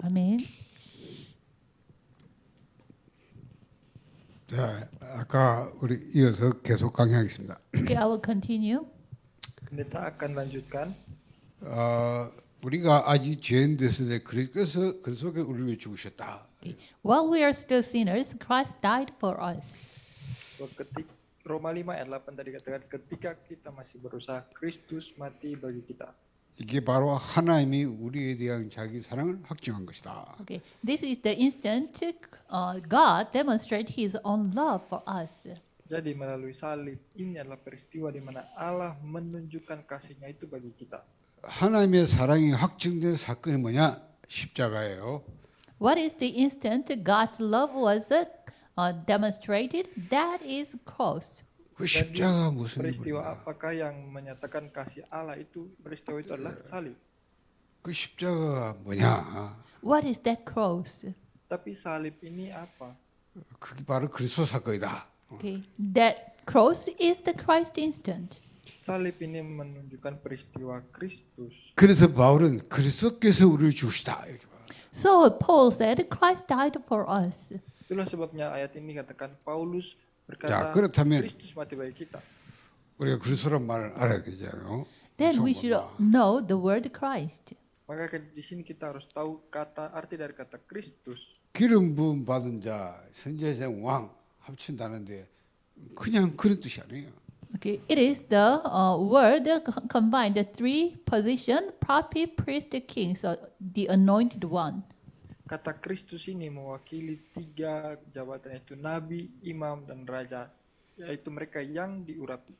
아멘. 자, 아까 우리 이어서 계속 강의하겠습니다. Okay, I will continue. Pendeta akan lanjutkan. 우리가 아직 죄인 됐을 때 그래서 그 속에 우리를 위해 죽으셨다. Okay. While we are still sinners, Christ died for us. Roma 5 ayat 8 tadi katakan ketika kita masih berusaha Kristus mati bagi kita. 이게 바로 하나님이 우리에 대한 자기 사랑을 확증한 것이다. Okay, this is the instant God demonstrate His own love for us. Jadi melalui salib ini adalah peristiwa di mana Allah menunjukkan kasihnya itu bagi kita. 하나님의 사랑이 확증된 사건이 뭐냐? 십자가예요. What is the instant God's love was demonstrated? That is cross. 그 십자가 무슨 Peristiwa 일이냐? apakah yang menyatakan kasih Allah itu? Peristiwa itu adalah salib. 그 십자가가 뭐냐? What is that cross? Tapi salib ini apa? 그게 바로 그리스도 사건이다. Okay, that cross is the Christ instant. Salib ini menunjukkan peristiwa Kristus. 그래서 바울은 그리스도께서 우리를 죽으시다 이렇게 봐. So Paul said, Christ died for us. Itulah sebabnya ayat ini katakan Paulus 자, berkata 그렇다면 Kristus mati bagi kita. 우리가 그리스도란 말을 알아야 되잖아요. Then we should know the word Christ. Maka di sini kita harus tahu arti dari kata Kristus. 기름 부음 받은 자, 선지자, 왕 합친다는데 그냥 그런 뜻이 아니에요. Okay, it is the word combined the three position: prophet, priest, king. So the anointed one. Kata Kristus ini mewakili tiga jabatan, yaitu nabi, imam, dan raja, yaitu mereka yang diurapi.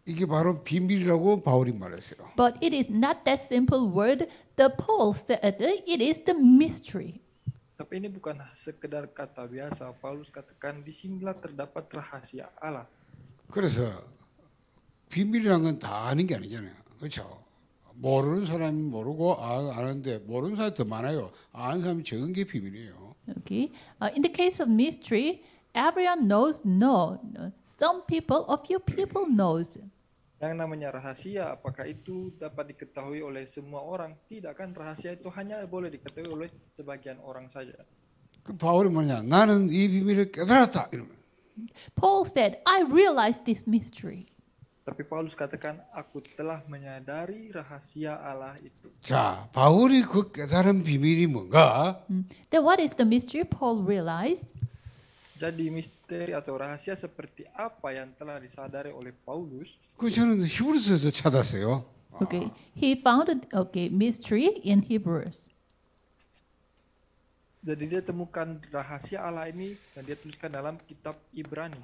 이게 바로 비밀이라고 바울이 말했어요. But it is not that simple word. The Paul said it is the mystery. Tapi ini bukan sekedar kata biasa. Paulus katakan di sinilah terdapat rahasia Allah. 그래서 비밀이란 건 다 아는 게 아니잖아요. 그렇죠? 모르는 사람이 모르고 아는데 모르는 사람이 더 많아요. 아는 사람이 적은 게 비밀이에요. Okay. In the case of mystery, everyone knows no. Some people, a few people knows. Yang namanya rahasia, apakah itu dapat diketahui oleh semua orang? Tidak, kan rahasia itu hanya boleh diketahui oleh sebagian orang saja. 그 바울이 뭐냐? 나는 이 비밀을 깨달았다. 이러면. Paul said, I realized this mystery. Tapi Paulus katakan, aku telah menyadari rahasia Allah itu. 자, 바울이 그 깨달은 비밀이 뭔가? Then what is the mystery Paul realized? Jadi misteri atau rahasia seperti apa yang telah disadari oleh Paulus? 그 저는 히브리서에서 찾았어요. Okay, he found mystery in Hebrews. Jadi dia temukan rahasia Allah ini dan dia tuliskan dalam kitab Ibrani.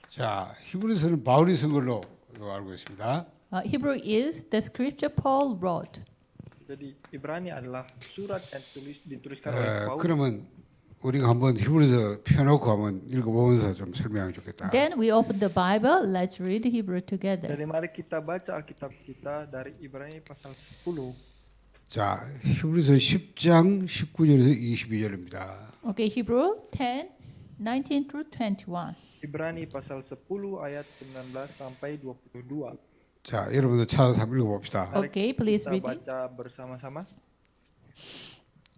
자, 히브리서는 바울이 쓴 걸로 알고 있습니다. Hebrew is the scripture Paul wrote. Jadi Ibrani adalah surat yang dituliskan oleh Paulus. 그러면 우리가 한번 히브리서 펴놓고 한번 읽어보면서 좀 설명하면 좋겠다. Then we open the Bible. Let's read Hebrew together. Jadi mari kita baca Alkitab kita dari Ibrani pasal 10. 자, 히브리서 10장 19절에서 22절입니다. Okay, Hebrew 10, 19 through 21. Ibrani pasal 10 ayat 19 sampai 22. 자, 여러분들 찾아서 한번 읽어봅시다. Okay, please Kita read it. baca bersama-sama.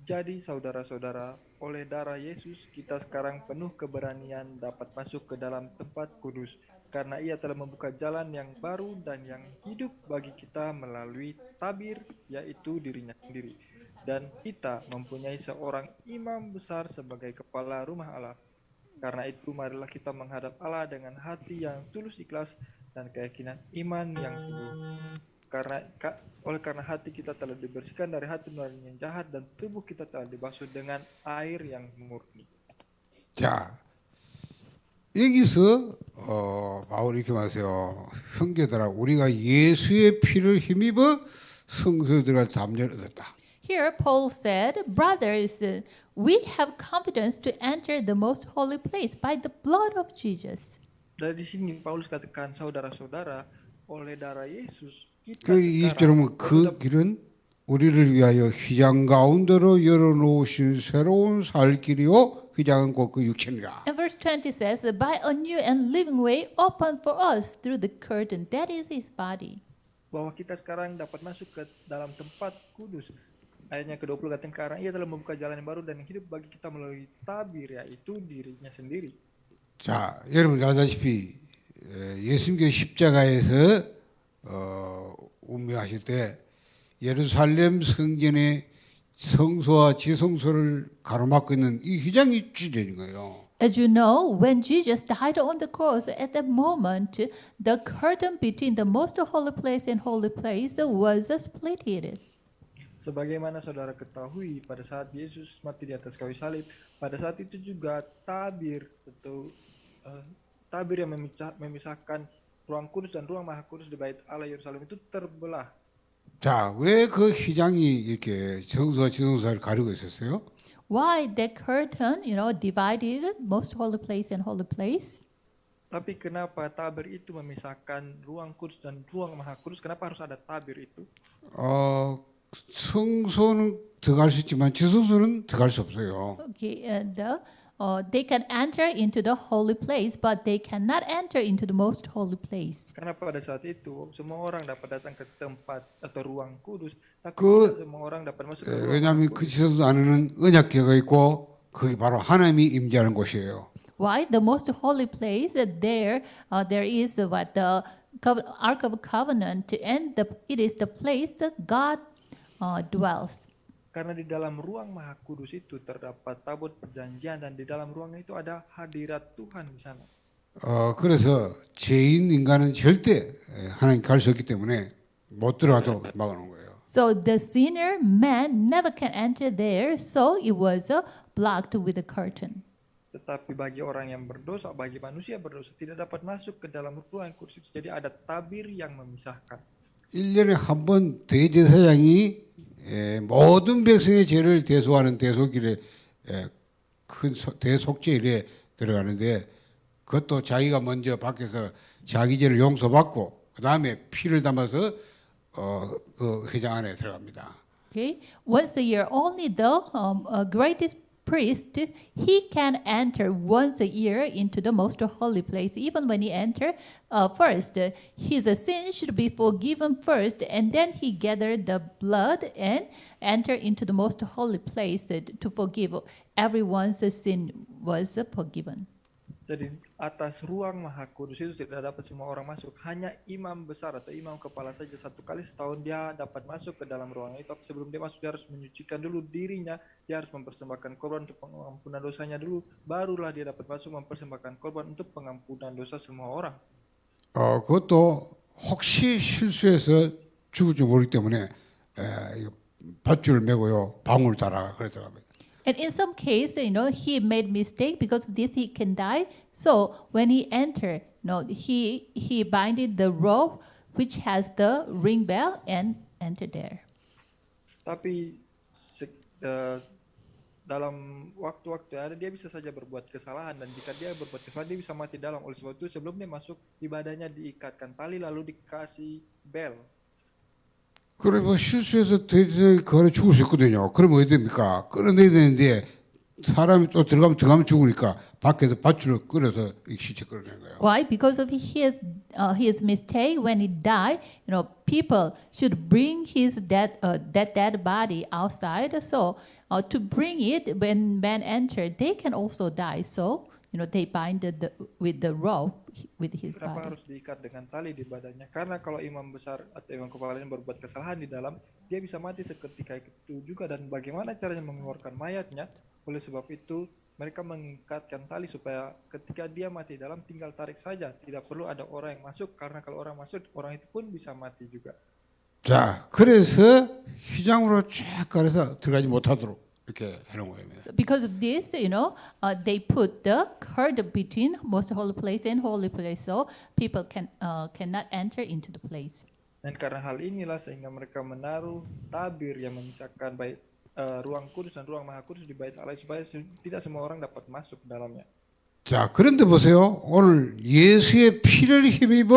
Jadi saudara-saudara, oleh darah Yesus kita sekarang penuh keberanian dapat masuk ke dalam tempat kudus karena Ia telah membuka jalan yang baru dan yang hidup bagi kita melalui tabir, yaitu dirinya sendiri. Dan kita mempunyai seorang imam besar sebagai kepala rumah Allah. Karena itu marilah kita menghadap Allah dengan hati yang tulus ikhlas dan keyakinan iman yang sungguh. Oleh karena hati kita telah dibersihkan dari hati nurani yang jahat dan tubuh kita telah dibasuh dengan air yang murni. 자, 여기서 바울이 이렇게 말하세요. 형제들아, 우리가 예수의 피를 힘입어 성소들을 담대를 얻었다. Here Paul said, brothers, we have confidence to enter the most holy place by the blood of Jesus. Dari sini Paulus katakan, saudara-saudara, oleh darah Yesus kita 그 20절은 그 길은 우리를 위하여 휘장 가운데로 열어놓으신 새로운 살 길이요 휘장은 곧 그 육체니라. And verse 20 says, by a new and living way opened for us through the curtain, that is his body. bahwa kita sekarang dapat masuk ke dalam tempat kudus Ayatnya ke-20 katakan karena ia telah membuka jalan yang baru dan yang hidup bagi kita melalui tabir, yaitu dirinya sendiri. 자, 여러분 알다시피 예수님께서 십자가에서 운명하실 때 예루살렘 성전의 성소와 지성소를 가로막고 있는 이 휘장이 찢어진 거예요. As you know, when Jesus died on the cross, at that moment, the curtain between the most holy place and holy place was splitted. Sebagaimana saudara ketahui, pada saat Yesus mati di atas kayu salib, pada saat itu juga tabir atau tabir yang memisahkan ruang kudus dan ruang maha kudus di bait Allah Yerusalem itu terbelah. 자, 왜 그 휘장이 이렇게 성소와 지성소를 가리고 있었어요? Why that curtain, divided most holy place and holy place? Tapi kenapa tabir itu memisahkan ruang kudus dan ruang maha kudus? Kenapa harus ada tabir itu? 성소는 들어갈 수 있지만 지성소는 들어갈 수 없어요. Okay, they can enter into the holy place, but they cannot enter into the most holy place. Karena pada saat itu semua orang dapat datang ke tempat atau ruang kudus, tapi 그- tidak semua orang dapat masuk ke ruang 왜냐하면 그 지성소 안에는 언약궤가 있고 거기 바로 하나님이 임재하는 곳이에요. Why? The most holy place, there is what the Ark of Covenant, and it is the place that God dwells. Karena di dalam ruang maha kudus itu terdapat tabut perjanjian dan di dalam ruang itu ada hadirat Tuhan di sana. 그래서 죄인 인간은 절대 하나님 갈 수 없기 때문에 못 들어가도 막아놓은 거예요. So the sinner man never can enter there, so it was blocked with a curtain. Tetapi bagi orang yang berdosa, bagi manusia berdosa tidak dapat masuk ke dalam ruang kudus itu. Jadi ada tabir yang memisahkan. 1년에 한 번 대제사장이 모든 백성의 죄를 대속하는 대속일에 큰 대속죄일에 들어가는데 그것도 자기가 먼저 밖에서 자기 죄를 용서받고 그 다음에 피를 담아서 그 회장 안에 들어갑니다. Okay, once a year, only the greatest priest, he can enter once a year into the most holy place. Even when he enter, first his sin should be forgiven first, and then he gather the blood and enter into the most holy place to forgive everyone's sin was forgiven. Jadi atas ruang maha kudus itu tidak dapat semua orang masuk. Hanya imam besar atau imam kepala saja satu kali setahun dia dapat masuk ke dalam ruang itu. Tapi sebelum dia masuk dia harus menyucikan dulu dirinya. Dia harus mempersembahkan korban untuk pengampunan dosanya dulu. Barulah dia dapat masuk mempersembahkan korban untuk pengampunan dosa semua orang. 그것도 혹시 실수해서 죽을지 모르기 때문에 밧줄을 메고요 방울 달아 그랬더라고요. And in some case, he made mistake because of this he can die. So when he enter, he binded the rope which has the ring bell and enter there. Tapi dalam waktu-waktu yang ada dia bisa saja berbuat kesalahan dan jika dia berbuat kesalahan dia bisa mati dalam. Oleh sebab itu sebelum dia masuk ibadahnya diikatkan tali lalu dikasih bel. 그래 뭐 실수해서 거래 죽을 수 있거든요. 그러면 어떻게 됩니까? 끌어내야 되는데 사람이 또 들어가면 죽으니까 밖에서 밧줄을 끌어서 시체 끌어낸 거예요. Why? Because of his mistake. When he died, people should bring his dead body outside. So to bring it, when man entered, they can also die. So they bind with the rope with his Kenapa body. harus diikat dengan tali di badannya? Karena kalau imam besar atau imam kepala ini berbuat kesalahan di dalam, dia bisa mati seketika itu juga. Dan bagaimana caranya mengeluarkan mayatnya? Oleh sebab itu mereka mengikatkan tali supaya ketika dia mati dalam tinggal tarik saja. Tidak perlu ada orang yang masuk karena kalau orang masuk orang itu pun bisa mati juga. 자, 그래서 휘장으로 쫙 가려서 들어가지 못하도록 이렇게 해놓은 거예요. So because of this, they put the curtain between most holy place and holy place, so people cannot enter into the place. Dan karena hal inilah sehingga mereka menaruh tabir yang memisahkan baik ruang kudus dan ruang maha kudus di bait Allah supaya tidak semua orang dapat masuk ke dalamnya. 자, 그런데 보세요. 오늘 예수의 피를 힘입어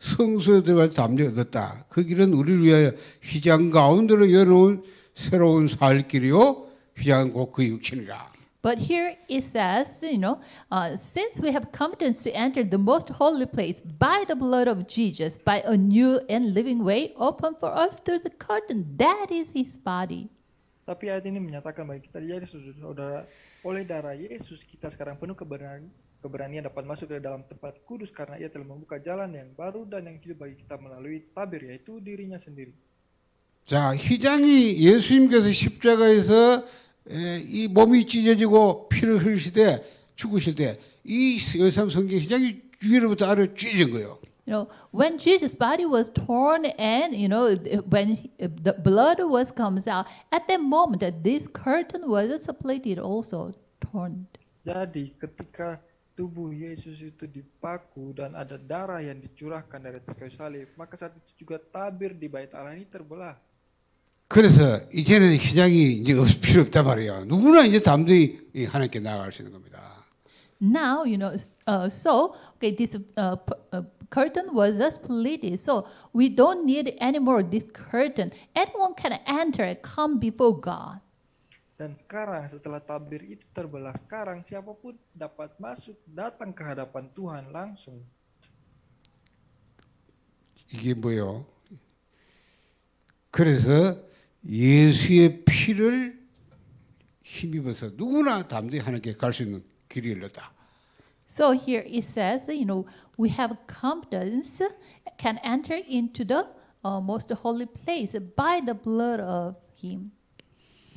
성소에 들어갈 담력이 얻었다. 그 길은 우리를 위하여 휘장 가운데로 열어놓은 새로운 살 길이요. 휘장은 곧 그 육신이라. But here it says, since we have confidence to enter the most holy place by the blood of Jesus, by a new and living way open for us through the curtain, that is his body. Tapi ayat ini menyatakan bagi kita, jadi saudara, oleh darah Yesus kita sekarang penuh keberanian dapat masuk ke dalam tempat kudus karena ia telah membuka jalan yang baru dan yang hidup bagi kita melalui tabir, yaitu dirinya sendiri. 자, 희장이 예수님께서 십자가에서 이 몸이 찢어지고 피를 흘리실 때 죽으실 때 이 열삼 성경 희장이 위로부터 아래로 찢어진 거예요. When Jesus' body was torn and, when the blood was comes out, at that moment, this curtain was split, also torn. Jadi ketika tubuh Yesus itu dipaku dan ada darah yang dicurahkan dari atas kayu salib, maka saat itu juga tabir di bait Allah ini terbelah. 그래서 이제는 희장이 이제 필요 없단 말이에요. 누구나 이제 담대히 하나님께 나아갈 수 있는 겁니다. Now, this curtain was split, so we don't need anymore this curtain. Anyone can enter, come before God. Dan sekarang setelah tabir itu terbelah, sekarang siapapun dapat masuk, datang ke hadapan Tuhan langsung. 이게 뭐예요? 그래서 예수의 피를 힘입어서 누구나 담대히 하나님께 갈 수 있는 길이 열렸다. So here it says, we have confidence, can enter into the most holy place by the blood of Him.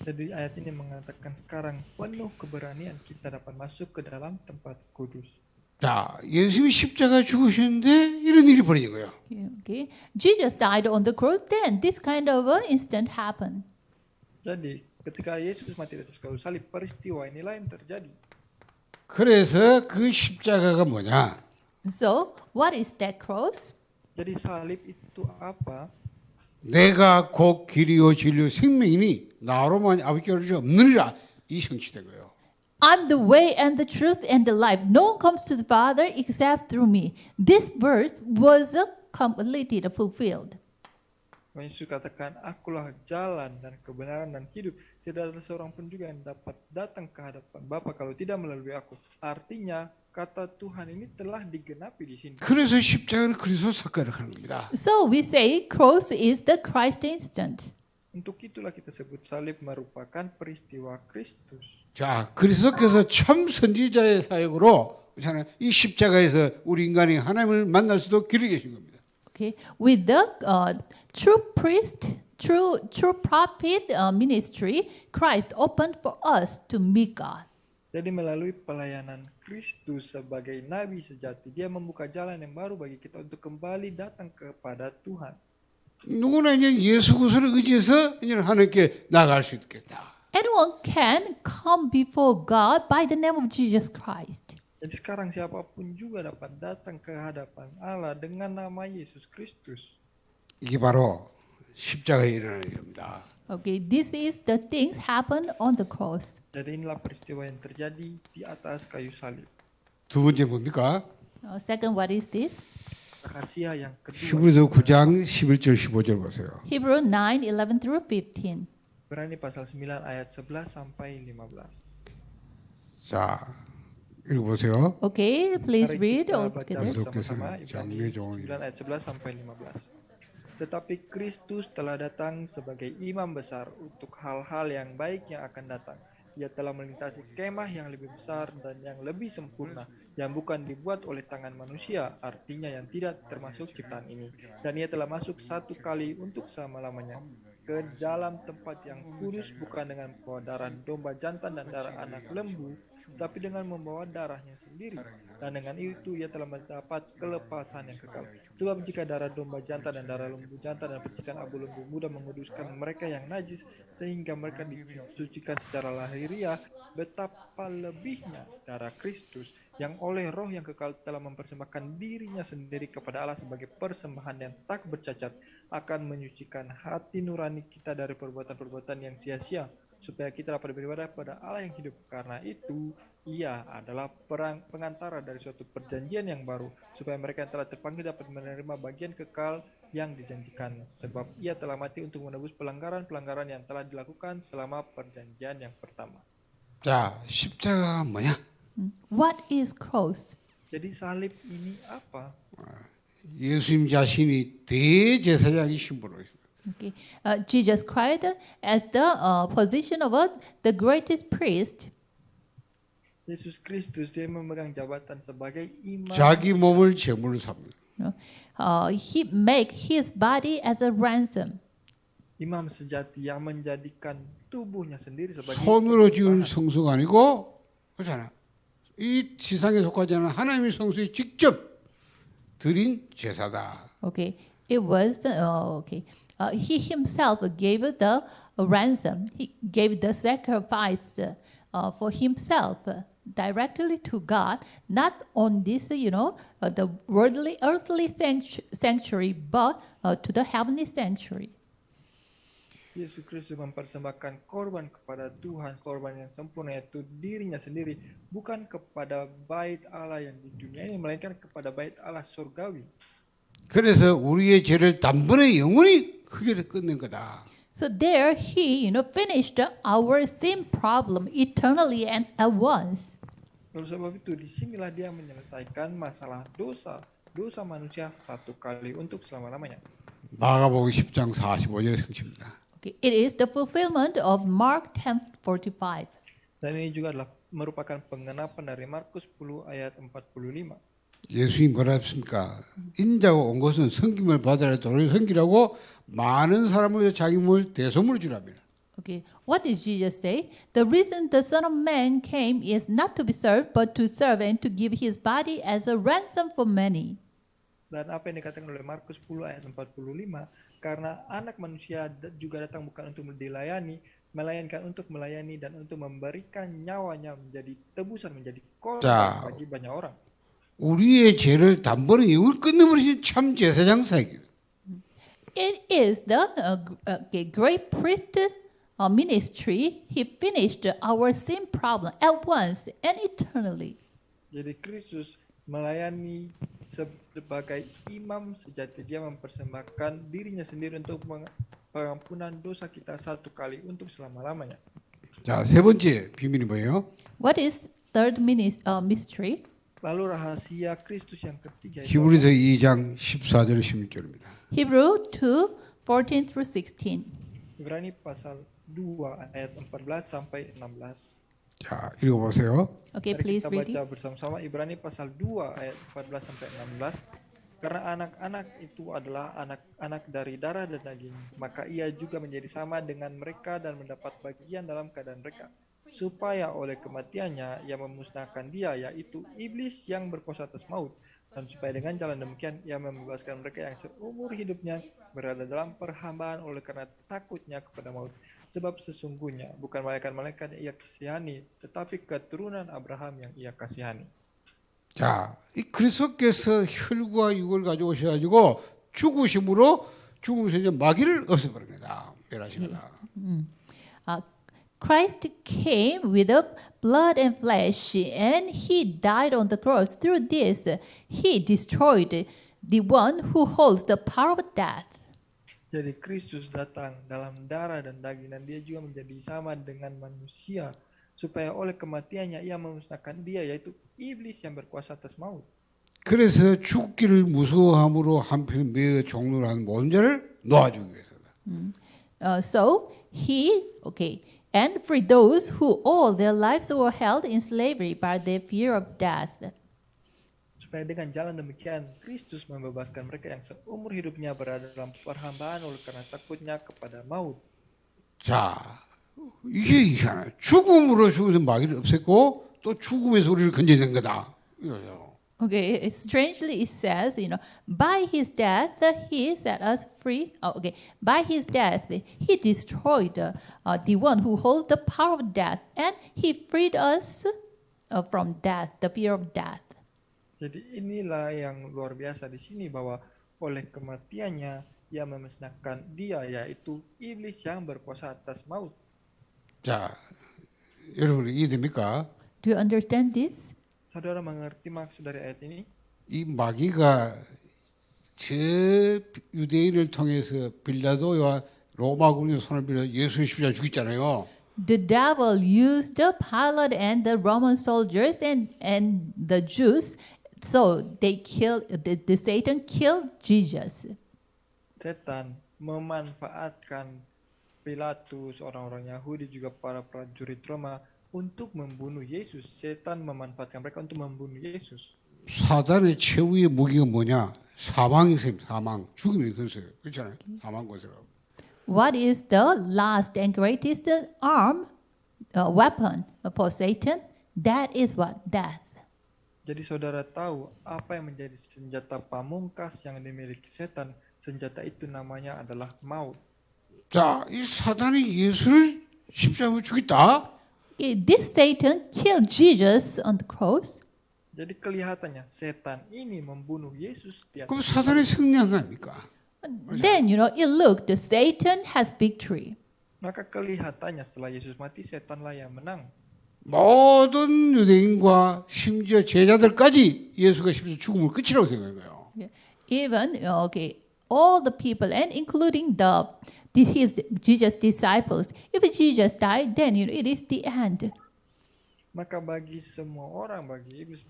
Jadi ayat ini mengatakan sekarang penuh keberanian kita dapat masuk ke dalam tempat kudus. 자, 예수님이 십자가 죽으셨는데 이런 일이 벌어진 거예요. Okay, Jesus died on the cross. Then this kind of incident happened. Jadi ketika Yesus mati di atas kayu salib, peristiwa inilah yang terjadi. 그래서 그 십자가가 뭐냐? So what is that cross? Jadi salib itu apa? 내가 곧 길이요 진리요 생명이니 나로만 아버지께 이를 수 없느니라 이 성취된 거예요. I'm the way and the truth and the life. No one comes to the Father except through me. This verse was completed, fulfilled. Yesus katakan, akulah jalan dan kebenaran dan hidup. Tidak ada seorang pun juga yang dapat datang ke hadapan Bapa kalau tidak melalui aku. Artinya, kata Tuhan ini telah digenapi di sini. 그래서 십자가는 그리스도 사건을 하는 겁니다. So we say cross is the Christ instant. Untuk itulah kita sebut salib merupakan peristiwa Kristus. 자, 그리스도께서 참 선지자의 사역으로 이 십자가에서 우리 인간이 하나님을 만날 수도 길이 계신 겁니다. Okay, with the true priest, true prophet ministry, Christ opened for us to meet God. Jadi melalui pelayanan Kristus sebagai nabi sejati, dia membuka jalan yang baru bagi kita untuk kembali datang kepada Tuhan. 누구나 이제 예수 그리스도를 의지해서 이제 하나님께 나갈 수 있겠다. Anyone can come before God by the name of Jesus Christ. Jadi sekarang siapapun juga dapat datang ke hadapan Allah dengan nama Yesus Kristus. 이게 바로 십자가에 일어나는 일입니다. Okay, this is the things happened on the cross. Jadi inilah peristiwa yang terjadi di atas kayu salib. 두 번째 뭡니까? Second, what is this? Rahasia yang kedua. 히브리서 9장 11절 15절 보세요. Hebrew 9:11 through 15. Ibrani pasal 9 ayat 11 sampai 15. 자, 읽어보세요. Okay, please Mari read kita all baca together. bersama-sama 장래 Ibrani 종이 9 ayat 11 sampai 15. Tetapi Kristus telah datang sebagai imam besar untuk hal-hal yang baik yang akan datang. Ia telah melintasi kemah yang lebih besar dan yang lebih sempurna, yang bukan dibuat oleh tangan manusia, artinya yang tidak termasuk ciptaan ini. Dan ia telah masuk satu kali untuk selama-lamanya ke dalam tempat yang kudus, bukan dengan membawa darah domba jantan dan darah anak lembu, tapi dengan membawa darahnya sendiri. Dan dengan itu ia telah mendapat kelepasan yang kekal. Sebab jika darah domba jantan dan darah lembu jantan dan percikan abu lembu muda menguduskan mereka yang najis, sehingga mereka disucikan secara lahiriah, betapa lebihnya darah Kristus yang oleh roh yang kekal telah mempersembahkan dirinya sendiri kepada Allah sebagai persembahan yang tak bercacat, akan menyucikan hati nurani kita dari perbuatan-perbuatan yang sia-sia, supaya kita dapat beribadah pada Allah yang hidup. Karena itu, ia adalah pengantara dari suatu perjanjian yang baru, supaya mereka yang telah terpanggil dapat menerima bagian kekal yang dijanjikan. Sebab ia telah mati untuk menebus pelanggaran-pelanggaran yang telah dilakukan selama perjanjian yang pertama. 자, 십자가가 뭐냐? What is cross? Jadi salib ini apa? 예수님 자신이 대제사장이 신부로 있습니다. Okay. Jesus Christ as the position of the greatest priest. Yesus Kristus dia memegang jabatan sebagai imam. 자기 몸을 제물로 삼는. He make his body as a ransom. Imam sejati yang menjadikan tubuhnya sendiri sebagai 손으로 지은 성소가 아니고 그렇잖아. 이 지상에 속하지 않은 하나님의 성소에 직접 드린 제사다. Okay. It was okay. He himself gave the ransom. He gave the sacrifice for himself directly to God, not on this, the worldly, earthly sanctuary, but to the heavenly sanctuary. Yesus Kristus mempersembahkan korban kepada Tuhan, korban yang sempurna yaitu dirinya sendiri, bukan kepada bait Allah yang di dunia ini, melainkan kepada bait Allah surgawi. 그래서 우리의 죄를 단번에 영원히 크게 끝낸 거다. So there he, finished our sin problem eternally and at once. Oleh sebab itu, disinilah dia menyelesaikan masalah dosa manusia satu kali untuk selama-lamanya. 마가복음 10장 45절의 성취입니다. Okay. It is the fulfillment of Mark 10:45. Dan ini juga adalah merupakan penggenapan dari Markus 10 ayat 45. 예수님 뭐라 했습니까? 인자가 온 것은 섬김을 받아라 도를 섬기라고 많은 사람을 위해 자기 몸을 대속물로 주랍니다. Okay, what did Jesus say? The reason the Son of Man came is not to be served, but to serve and to give his body as a ransom for many. Dan apa yang dikatakan oleh Markus 10 ayat 45, karena anak manusia juga datang bukan untuk dilayani, melainkan untuk melayani dan untuk memberikan nyawanya menjadi tebusan, menjadi korban bagi banyak orang. 우리의 죄를 단번에 영원히 끝내버리신 참 제사장사이기. It is the great priest ministry. He finished our sin problem at once and eternally. Jadi Kristus melayani sebagai imam sejati. Dia mempersembahkan dirinya sendiri untuk pengampunan dosa kita satu kali untuk selama-lamanya. 자, 세 번째 비밀이 뭐예요? What is third mystery? Lalu rahasia Kristus yang ketiga itu 히브리서 2장 14절 16절입니다. Hebrew 2:14 through 16. Ibrani pasal 2 ayat 14 sampai 16. 자, 읽어보세요. Okay, Mari please kita read baca it. bersama-sama Ibrani pasal 2 ayat 14 sampai 16. Karena anak-anak itu adalah anak-anak dari darah dan daging, maka ia juga menjadi sama dengan mereka dan mendapat bagian dalam keadaan mereka. Supaya oleh kematiannya ia memusnahkan dia, yaitu iblis yang berkuasa atas maut, dan supaya dengan jalan demikian ia membebaskan mereka yang seumur hidupnya berada dalam perhambaan oleh karena takutnya kepada maut. Sebab sesungguhnya bukan malaikat-malaikat yang ia kasihani, tetapi keturunan Abraham yang ia kasihani. 자, 이 그리스도께서 혈과 육을 가지고 오셔가지고 죽음에서 이제 마귀를 없애버립니다. 멸하십니다. Christ came with the blood and flesh, and he died on the cross. Through this, he destroyed the one who holds the power of death. Jadi Kristus datang dalam darah dan daging, dan dia juga menjadi sama dengan manusia, supaya oleh kematiannya ia memusnahkan dia, yaitu iblis yang berkuasa atas maut. 그래서 죽기를 무서워함으로 한편 매의 종로를 한 모든 자를 놓아주기 위해서다. So he, and for those who all their lives were held in slavery by their fear of death. Supaya dengan jalan demikian Kristus membebaskan mereka yang seumur hidupnya berada dalam perhambaan oleh karena takutnya kepada maut. 자, 이게 이상해. 죽음으로 죽어서 마귀를 없앴고 또 죽음에서 우리를 건져낸 거다. 이거죠. Okay, strangely it says, by his death he set us free. By his death he destroyed the one who holds the power of death, and he freed us from death, the fear of death. Jadi inilah yang luar biasa di sini, bahwa oleh kematiannya ia memusnahkan dia, yaitu iblis yang berkuasa atas maut. 자, 여러분 이해됩니까? Do you understand this? Saudara mengerti maksud dari ayat ini? 이 마귀가 저 유대인을 통해서 빌라도와 로마 군의 손을 빌려 예수 십자가에 죽였잖아요. The devil used the Pilate and the Roman soldiers and the Jews, so they killed the Satan killed Jesus. Setan memanfaatkan Pilatus, orang-orang Yahudi, juga para prajurit Roma untuk membunuh Yesus. Setan memanfaatkan mereka untuk membunuh Yesus. 사단의 최후의 무기가 뭐냐? 사망이 셈, 사망, 죽음이 그거예요. 그렇잖아요. 사망 것이라고. What is the last and greatest weapon for Satan? That is what? Death. Jadi saudara tahu apa yang menjadi senjata pamungkas yang dimiliki setan? Senjata itu namanya adalah maut. 자, 이 사단이 예수를 십자가에 죽였다. This Satan killed Jesus on the cross. Jadi kelihatannya setan ini membunuh Yesus di atas. 그럼 사단이 승리한 거 아닙니까? Then, it looked, Satan has victory. Maka kelihatannya setelah Yesus mati, setanlah yang menang. 모든 유대인과 심지어 제자들까지 예수가 십자가 죽음을 끝이라고 생각한 거예요. Even, all the people, and including his Jesus' disciples, if Jesus died, then it is the end. Maka bagi semua orang,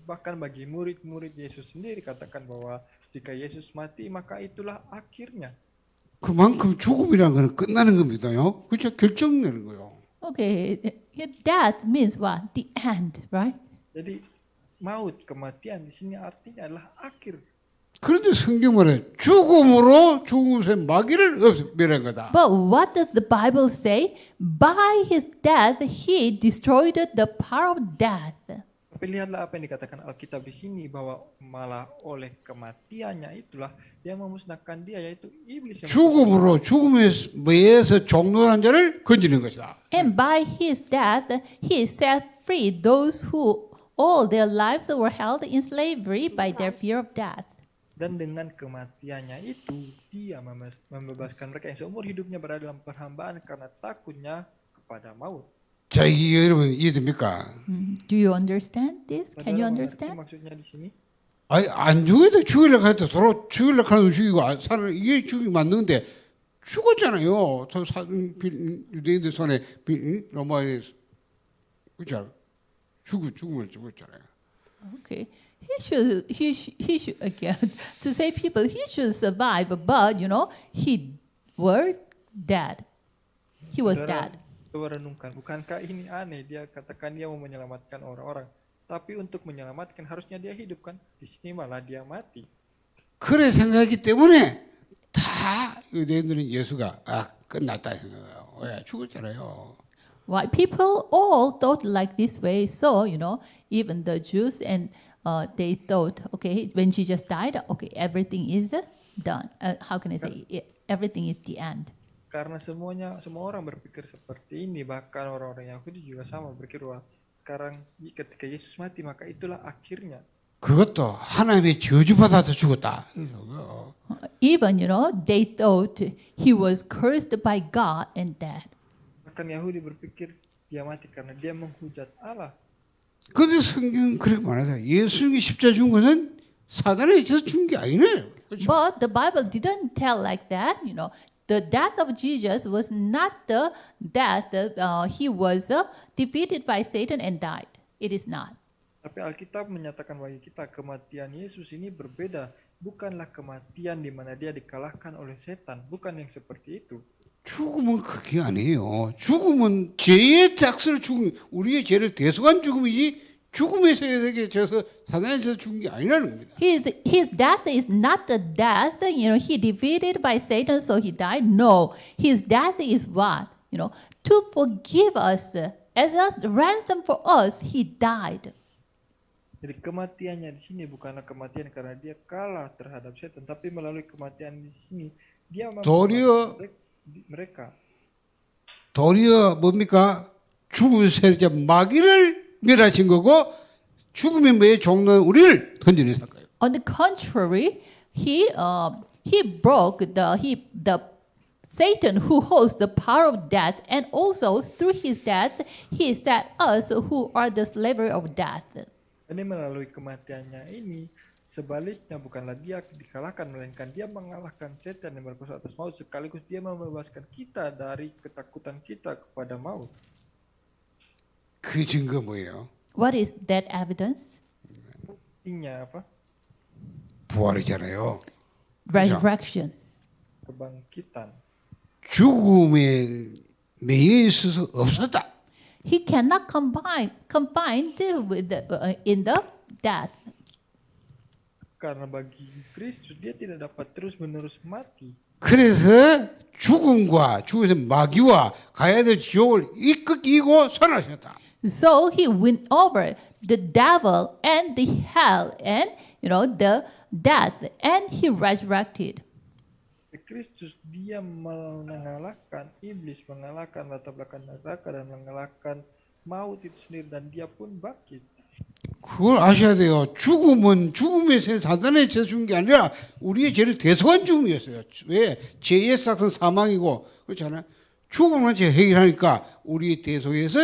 bahkan bagi murid-murid Yesus sendiri, katakan bahwa jika Yesus mati, maka itulah akhirnya. 그만큼 죽음이라는 것은 끝나는 겁니다요. 그렇죠? 결정내는 거예요. Okay, death means what? The end, right? Jadi maut, kematian di sini artinya adalah akhir. 그런데 성경 말에 죽음으로 죽음의 마귀를 멸한 거다. But what does the Bible say? By his death, he destroyed the power of death. Tapi lihatlah apa yang dikatakan Alkitab di sini, bahwa malah oleh kematiannya itulah dia memusnahkan dia, yaitu iblis yang 죽음으로 죽음에 의해서 종노한 자를 건지는 것이다. And by his death, he set free those who all their lives were held in slavery by their fear of death. Dan dengan kematiannya itu, dia membebaskan mereka yang seumur hidupnya berada dalam perhambaan karena takutnya kepada maut. 자, 이게 여러분 이해됩니까? Do you understand this? Can you Saudara mengerti understand? maksudnya di sini? 아니, 안 죽어도 죽이려고 할 때 서로 죽이려고 하는 죽이고 사는 이게 죽이 맞는데 죽었잖아요. 유대인들 손에 로마에 그렇죠? 죽음을 죽었잖아요. Okay. He should again to say people he should survive, but he were dead. He was dead. Saudara renungkan, bukankah ini aneh? Dia katakan dia mau menyelamatkan orang-orang, tapi untuk menyelamatkan harusnya dia hidup kan? Di sini malah dia mati. 그래 생각하기 때문에 다 유대인들은 예수가 끝났다 생각해요. 왜 죽었잖아요. Why people all thought like this way? So even the Jews and they thought, okay, when Jesus died, okay, everything is done. How can I say everything is the end? Karena semua orang berpikir seperti ini, bahkan orang-orang Yahudi juga sama berpikir bahwa sekarang ketika Yesus mati maka itulah akhirnya. 그것도 하나님의 저주받아서 죽었다. Even they thought he was cursed by God and dead. Bahkan Yahudi berpikir dia mati karena dia menghujat Allah. 근데 성경 그렇게 말하잖아요. 예수님이 십자가 죽은 것은 사단에 의해서 죽은 게 아니네. But the Bible didn't tell like that. The death of Jesus was not the death. He was defeated by Satan and died. It is not. Tapi Alkitab menyatakan bagi kita kematian Yesus ini berbeda. Bukanlah kematian di mana dia dikalahkan oleh setan. Bukan yang seperti itu. 죽음은 그게 아니에요. 죽음은 죄의 짝스를 죽음, 우리의 죄를 대속한 죽음이지 죽음의 세력에 져서 사단에서 죽은 게 아니라는 겁니다. His death is not the death. He defeated by Satan, so he died. No, his death is what? To forgive us as a ransom for us. He died. Jadi kematiannya di sini bukanlah kematian karena dia kalah terhadap setan, tapi melalui kematian di sini dia 도리어 mereka. 도리어 뭡니까? 죽음의 세력자 마귀를 멸하신 거고 죽음의 매에 종로한 우리를 건져낸 사건이에요. On the contrary, he broke the Satan who holds the power of death, and also through his death he set us who are the slavery of death. Ini melalui kematiannya ini, sebaliknya bukanlah dia dikalahkan, melainkan dia mengalahkan setan yang berkuasa atas maut, sekaligus dia membebaskan kita dari ketakutan kita kepada maut. 그 증거 뭐예요? What is that evidence? Buktinya apa? 부활이잖아요. Resurrection. Kebangkitan. 죽음에 매여 있어서 없었다. He cannot combine with in the death. Karena bagi Kristus dia tidak dapat terus-menerus mati. 그래서 죽음과 죽음에서 마귀와 가야 될 지옥을 이끌고 살아나셨다. So he went over the devil and the hell and the death, and he resurrected. Kristus dia mengalahkan iblis, mengalahkan latar belakang neraka dan mengalahkan maut itu sendiri dan dia pun bangkit. 그걸 아셔야 돼요. 죽음은 죽음의 세 사단의 죄 죽은 게 아니라 우리의 죄를 대속한 죽음이었어요. 왜? 죄의 삭은 사망이고 그렇잖아요. 죽음은 죄 해결하니까 우리 대속에서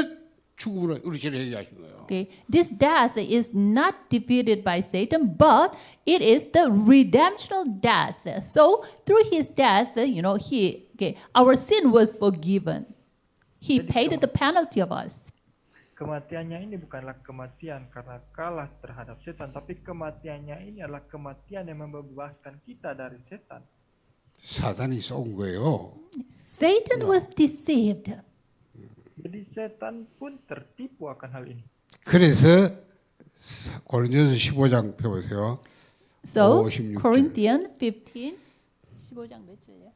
죽음으로 우리 죄를 해결하신 거예요. Okay, this death is not defeated by Satan, but it is the redemptional death. So through his death, our sin was forgiven. He paid the penalty of us. Kematiannya ini bukanlah kematian karena kalah terhadap setan, tapi kematiannya ini adalah kematian yang membebaskan kita dari setan. 사단이 쏜 거예요. Satan was deceived. Jadi setan pun tertipu akan hal ini. 그래서 고린도서 15장 펴보세요. So 56절. Corinthians 15, 15장 몇 절이야?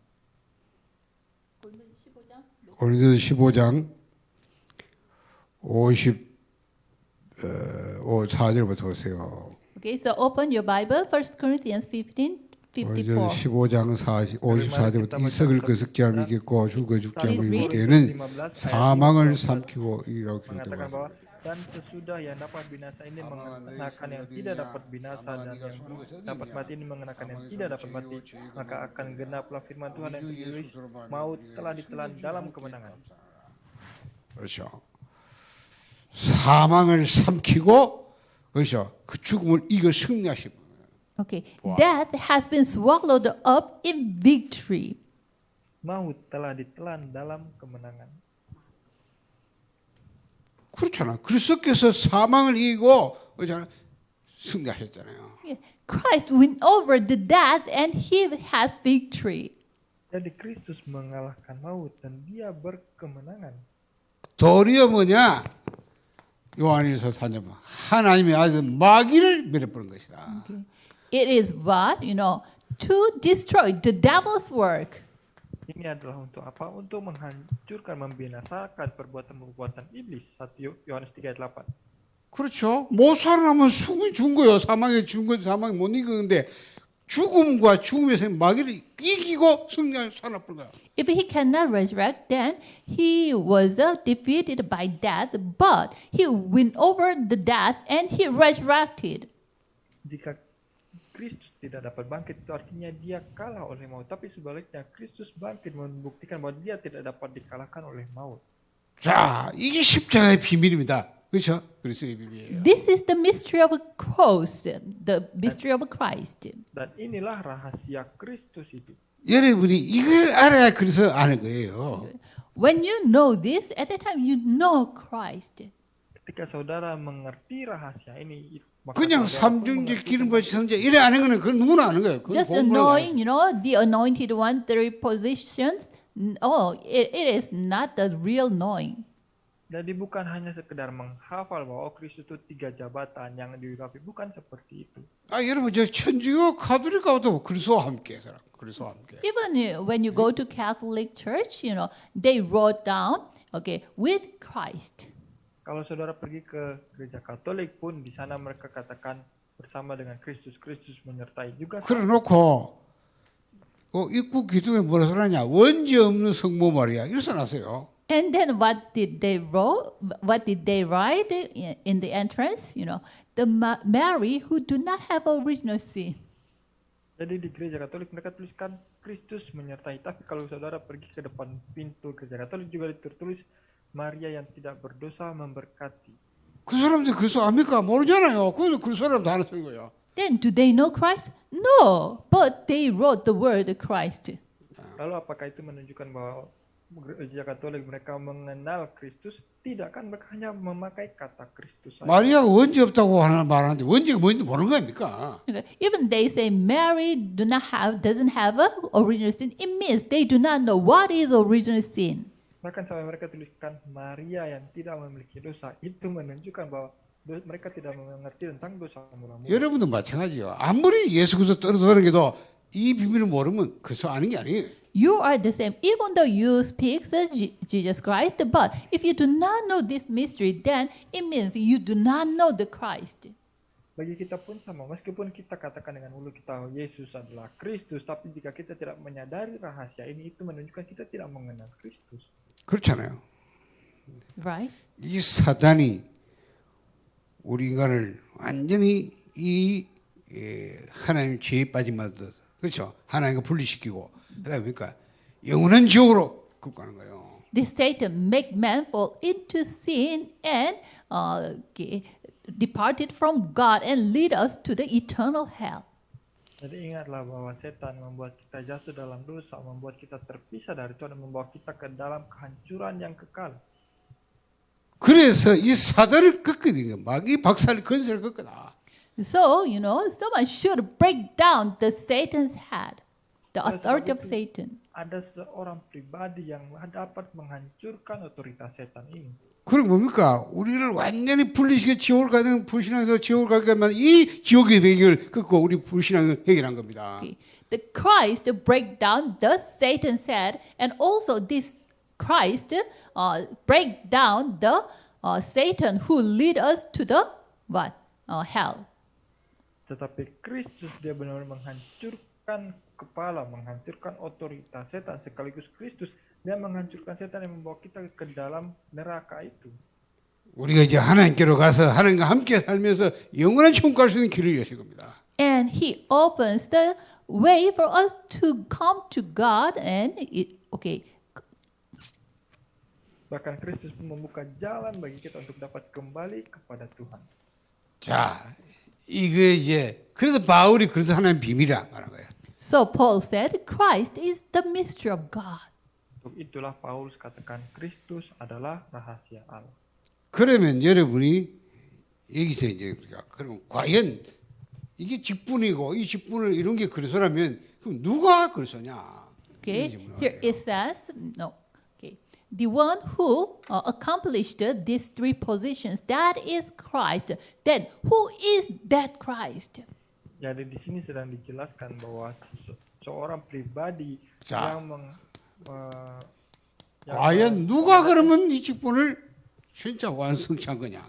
고린도서 15장 54절부터 보세요. Okay, so open your Bible, 1 Corinthians 15, 54. 15장 54절부터 이석을 그 석자를 믿겠고 죽어 죽자를 Please read. 믿을 때는 사망을 삼키고 이라고 Mengatakan 기록되고 bahwa dan sesudah yang dapat binasa ini mengenakan yang tidak dapat binasa dan yang dapat mati ini mengenakan yang tidak dapat mati, maka akan genaplah firman Tuhan yang tertulis, maut telah ditelan dalam kemenangan. 그렇죠. 사망을 삼키고 그렇죠. 그 죽음을 이겨 승리하신 거예요. Okay, Wow. death has been swallowed up in victory. Maut telah ditelan dalam kemenangan. 그렇잖아. 그리스도께서 사망을 이기고 그렇잖아. 승리하셨잖아요. Yeah, Christ went over the death and he has victory. Jadi Kristus mengalahkan maut dan dia berkemenangan. 도리어 뭐냐? 요한일서 4장 하나님의 아들 마귀를 밀어버린 것이다. It is what? To destroy the devil's work. Ini adalah untuk apa? Untuk menghancurkan, membinasakan perbuatan-perbuatan iblis. 1 Yohanes 3 ayat 8. 그렇죠. 못 살아나면 죽은 거예요. 사망에 죽은 거 사망이 못 이기는데 죽음과 죽음에서 마귀를 이기고 승리하여 살아버린 거야. If he cannot resurrect, then he was defeated by death, but he went over the death and he resurrected. Jika Kristus tidak dapat bangkit, itu artinya dia kalah oleh maut. Tapi sebaliknya, Kristus bangkit membuktikan bahwa dia tidak dapat dikalahkan oleh maut. 자, 이게 십자가의 비밀입니다. 그렇죠? 그리스도의 비밀이에요. This is the mystery of a cross, the mystery of Christ. Dan inilah rahasia Kristus itu. 여러분이 이걸 알아야 그래서 아는 거예요. When you know this, at that time you know Christ. Ketika saudara mengerti rahasia ini, maka 그냥 saudara pun 삼중직 mengerti 기름부터 삼재 이래 아는 거는 그건 누구나 아는 거예요. 그건 Just 공부를 knowing, the anointed one, three positions. It is not the real knowing. Jadi bukan hanya sekedar menghafal bahwa Kristus itu 3 jabatan yang diurapi, bukan seperti itu. 아 여러분 저 천주교 가톨릭 가도 그리스도와 함께 살아. 그리스도와 함께. Even when you go to Catholic Church, they wrote down, with Christ. Kalau saudara pergi ke gereja Katolik pun di sana mereka katakan bersama dengan Kristus, Kristus menyertai juga. 그래놓고 입구 기둥에 뭐라 써놨냐? 원죄 없는 성모 말이야. 이렇게 써놨어요. And then what did they write in the entrance? The Mary who do not have original sin. Jadi di gereja Katolik mereka tuliskan Kristus menyertai. Tapi kalau saudara pergi ke depan pintu gereja Katolik juga tertulis Maria yang tidak berdosa memberkati. 그 사람들 그리스도 압니까? 모르잖아요. 그 사람도 하나 쓴 거예요. Then do they know Christ? No, but they wrote the word Christ. Lalu apakah itu menunjukkan bahwa gereja Katolik mereka mengenal Kristus, tidak kan mereka hanya memakai kata Kristus saja. 마리아가 원죄 없다고 말하는데 원죄가 뭔지 모르는 겁니까? Okay. Even they say Mary doesn't have a original sin, it means they do not know what is original sin. Bahkan sampai mereka tuliskan Maria yang tidak memiliki dosa, itu menunjukkan bahwa mereka tidak mengerti tentang dosa mula-mula. 여러분도 마찬가지요. 아무리 예수 그리스도 떨어져는 게도 이 비밀을 모르면 그리스도 아는 게 아니에요. You are the same, even though you speak Jesus Christ, but if you do not know this mystery, then it means you do not know the Christ. Bagi kita pun sama, meskipun kita katakan dengan mulut kita Yesus adalah Kristus, tapi jika kita tidak menyadari rahasia ini, itu menunjukkan kita tidak mengenal Kristus. 그렇잖아요. Right? 이 사단이 우리 인간을 완전히 이 하나님 죄에 빠짐받아서 그렇죠. 하나님과 분리시키고 그다음에 그러니까 영원한 지옥으로 끌고 가는 거예요. This Satan make man fall into sin and departed from God and lead us to the eternal hell. Jadi ingatlah bahwa setan membuat kita jatuh dalam dosa, membuat kita terpisah dari Tuhan, dan membawa kita ke dalam kehancuran yang kekal. 그래서 이 사단을 꺾거든요. 마귀 박살 건설을 꺾거다. So, someone should break down the Satan's head, the authority of Satan. Ada seorang pribadi yang dapat menghancurkan otoritas setan ini. 그럼 뭡니까? 우리를 완전히 분리시켜 지옥을 가든 불신앙에서 지옥을 가게 하면 이 지옥의 배경을 꺾고 우리 불신앙을 해결한 겁니다. Okay. The Christ break down the Satan's head, and also this Christ break down the Satan who lead us to the what? Hell. Tetapi Kristus dia benar-benar menghancurkan kepala, menghancurkan otoritas setan, sekaligus Kristus dia menghancurkan setan yang membawa kita ke dalam neraka itu. 우리가 이제 하나님께로 가서 하나님과 함께 살면서 영원한 천국 갈 수 있는 길을 여신 겁니다. And He opens the way for us to come to God, and Bahkan Kristus pun membuka jalan bagi kita untuk dapat kembali kepada Tuhan. 자, 이게 이제 그래서 바울이 그래서 하나님 비밀이라 말한 거예요. So Paul said, Christ is the mystery of God. Untuk itulah Paulus katakan Kristus adalah rahasia Allah. 그러면 여러분이 여기서 이제 그러면 과연 이게 직분이고 이 직분을 이룬 게 그리스도라면 그럼 누가 그리스도냐? Okay, here it says, the one who accomplished these three positions, that is Christ. Then who is that Christ? Jadi di sini sedang dijelaskan bahwa seorang pribadi 자, yang 과연 누가 그러면 이 직분을 진짜 완성치 한 거냐?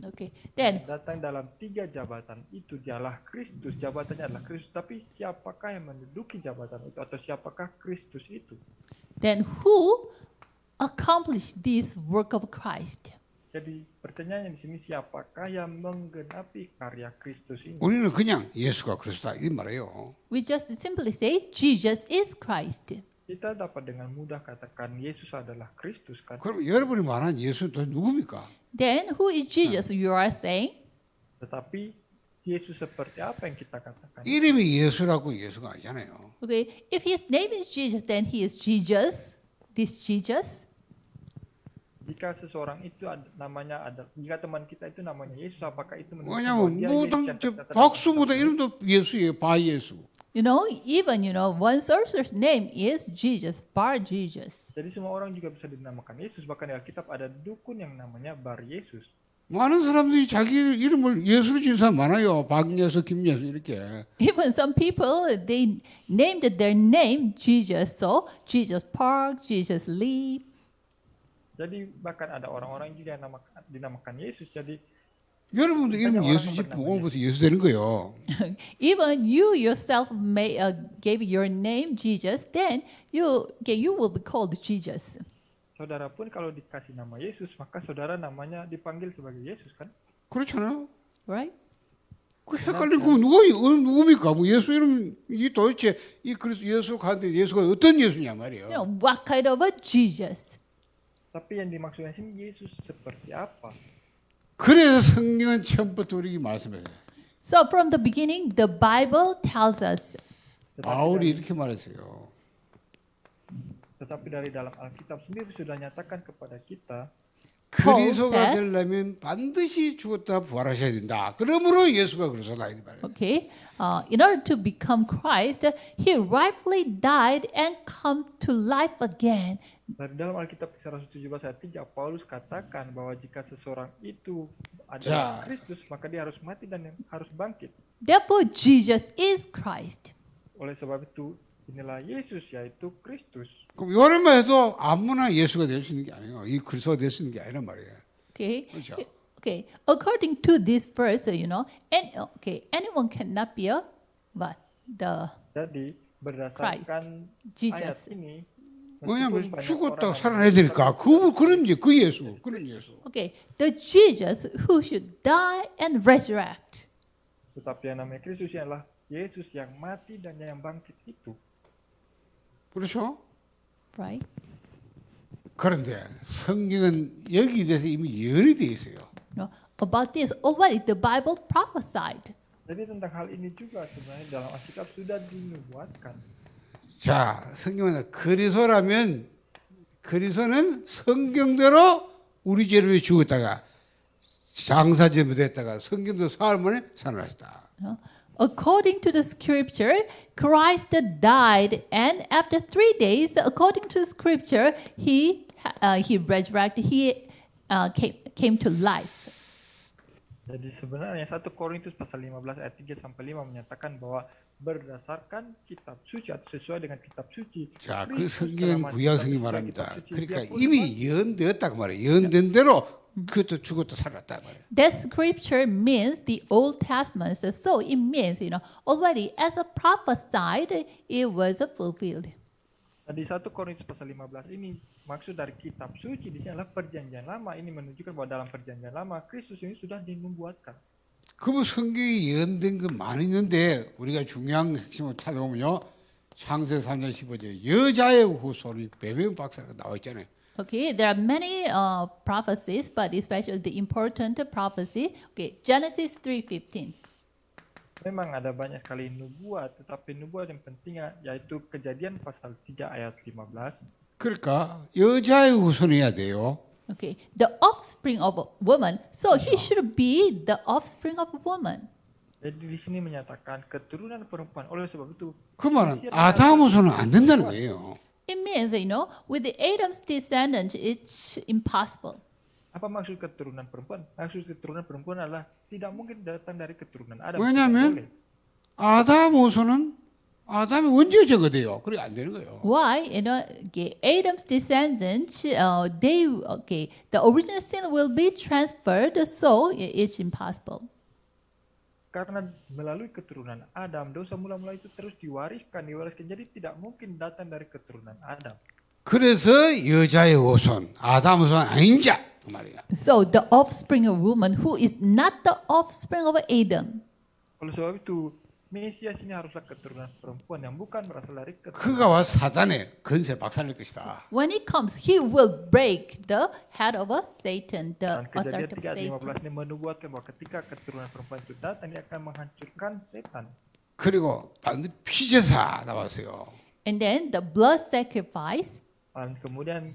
Okay, then datang dalam tiga jabatan itu dialah Kristus, jabatannya adalah Kristus, tapi siapakah yang menduduki jabatan itu atau siapakah Kristus itu? Then who accomplished this work of Christ? Jadi pertanyaannya di sini siapakah yang menggenapi karya Kristus ini? 우리는 그냥 예수가 그리스도다 이 말이에요. We just simply say Jesus is Christ. Kita dapat dengan mudah katakan Yesus adalah Kristus kan? 그럼 여러분이 말하는 예수는 또 누굽니까? Then who is Jesus you are saying? Tetapi Yesus seperti apa yang kita katakan? 이름이 예수라고 예수가 아니잖아요. Okay, if his name is Jesus, then he is Jesus. This Jesus. Jika seseorang itu namanya ada, jika teman kita itu namanya Yesus, apakah itu menunjukkan 왜냐면 bahwa dia Yesus 무당 yang 저 terkata dalam 박수보다 Alkitab? 이름도 예수예요. 바 예수. Even one sorcerer's name is Jesus, Bar Jesus. Jadi semua orang juga bisa dinamakan Yesus, bahkan di Alkitab ada dukun yang namanya Bar Yesus. 많은 사람들이 자기 이름을 예수로 지은 사람 많아요. 박예수, 김예수 이렇게. Even some people, they named their name Jesus. So Jesus Park, Jesus Lee. Jadi bahkan ada orang-orang juga yang dinamakan Yesus. Jadi 여러분도 이름 예수 짓고 오늘부터 예수 되는 거예요. Even you yourself may gave your name Jesus, then you will be called Jesus. saudara pun kalau dikasih nama Yesus, maka saudara namanya dipanggil sebagai Yesus kan? 그렇잖아요. Right? 그 헷갈리는 거 누굽니까? 뭐 예수 이름 이 도대체 이 그리스도 예수 가는데 예수가 어떤 예수냐 말이에요. What kind of a Jesus? Tapi yang dimaksudkan sini Yesus seperti apa? 그래서 성경은 처음부터 우리에게 말씀해요. So from the beginning, the Bible tells us. 바울이 이렇게 말했어요. tetapi dari dalam Alkitab sendiri sudah nyatakan kepada kita 그리스도가 said- 되려면 반드시 죽었다 부활하셔야 된다. 그러므로 예수가 그리스도다 이 말이에요. Okay, in order to become Christ, he rightfully died and come to life again. dari dalam Alkitab Kisah Rasul 17 ayat 3 Paulus katakan bahwa jika seseorang itu adalah 자. Kristus maka dia harus mati dan harus bangkit. Therefore, Jesus is Christ. Oleh sebab itu inilah Yesus yaitu Kristus. 그럼 이런 해도 아무나 예수가 될 수 있는 게 아니에요. 이 그리스도가 될 수 있는 게 아니란 말이에요. Okay. 그렇죠. Okay. According to this verse, anyone cannot be a what the Jadi berdasarkan Jesus. ayat ini 왜냐하면 meskipun banyak 죽었다 orang yang 살아나야 되니까 그 예수 그런 예수. Okay, the Jesus who should die and resurrect. tetapi yang namanya Kristus adalah Yesus yang mati dan yang bangkit itu. 그렇죠? Right? 그런데 성경은 여기에 대해서 이미 예언이 돼 있어요. About this, already the Bible prophesied. Jadi tentang hal ini juga sebenarnya dalam Alkitab sudah dinubuatkan. 자, 성경은 그리스도라면 그리스도는 성경대로 우리 죄를 위해 죽었다가 장사제물 됐다가 성경도 사흘 만에 살아나셨다. According to the scripture, Christ died, and after 3 days, according to the scripture, he resurrected. He came to life. Jadi sebenarnya 1 Korintus pasal 15 ayat 3 sampai 5 menyatakan bahwa berdasarkan kitab suci atau sesuai dengan kitab suci. 자, 그 Kristus 성경은 telah mati 구약 sesuai 성경 kitab 말합니다. suci. 그러니까 Dia pun 이미 예언되었다고 말해요. 예언된 대로 그것도 죽었다 살았다 말이에요. That scripture means the Old Testament. So it means, already as a prophesied, it was fulfilled. Nah, di 1 Korintus pasal 15 ini maksud dari kitab suci di sini adalah perjanjian lama. Ini menunjukkan bahwa dalam perjanjian lama Kristus ini sudah dinubuatkan. 그 성경에 예언된 거 많이 있는데 우리가 중요한 핵심을 찾아보면요. 창세 3장 15절 여자의 후손이 베베 박사가 나와 있잖아요. Okay, there are many prophecies, but especially the important prophecy. Okay, Genesis 3:15. Memang ada banyak sekali nubuat, tetapi nubuat yang penting yaitu Kejadian pasal 3 ayat 15. 그러니까 여자의 후손이어야 돼요. Okay, the offspring of a woman. So he should be the offspring of a woman. Jadi di sini menyatakan keturunan perempuan. Oleh sebab itu 그 말은 아담 후손은 안 된다는 거예요. It means, with the Adam's descendant, it's impossible. apa maksud keturunan perempuan? Maksud keturunan perempuan adalah tidak mungkin datang dari keturunan Adam. 왜냐하면 Tidak boleh. 아담 후손은 아담이 원죄자가 돼요. 그래 안 되는 거예요. Why? Adam's descendants, the original sin will be transferred, so it's impossible. Karena melalui keturunan Adam, dosa mula-mula itu terus diwariskan. Jadi tidak mungkin datang dari keturunan Adam. 그래서 여자의 후손, 아담 후손 아닌 자 그 말이야. So the offspring of woman who is not the offspring of Adam. Oleh sebab itu, Mesias ini haruslah keturunan perempuan yang bukan berasal dari keturunan. 그가 와 사단의 건세 박살낼 것이다. When he comes, he will break the head of Satan, the Dan Kejadian authority of 3 ayat Satan. 15 ini menubuatkan bahwa ketika keturunan perempuan itu datang, dia akan menghancurkan setan. 그리고 반드시 피제사 나왔어요. And then the blood sacrifice. Dan kemudian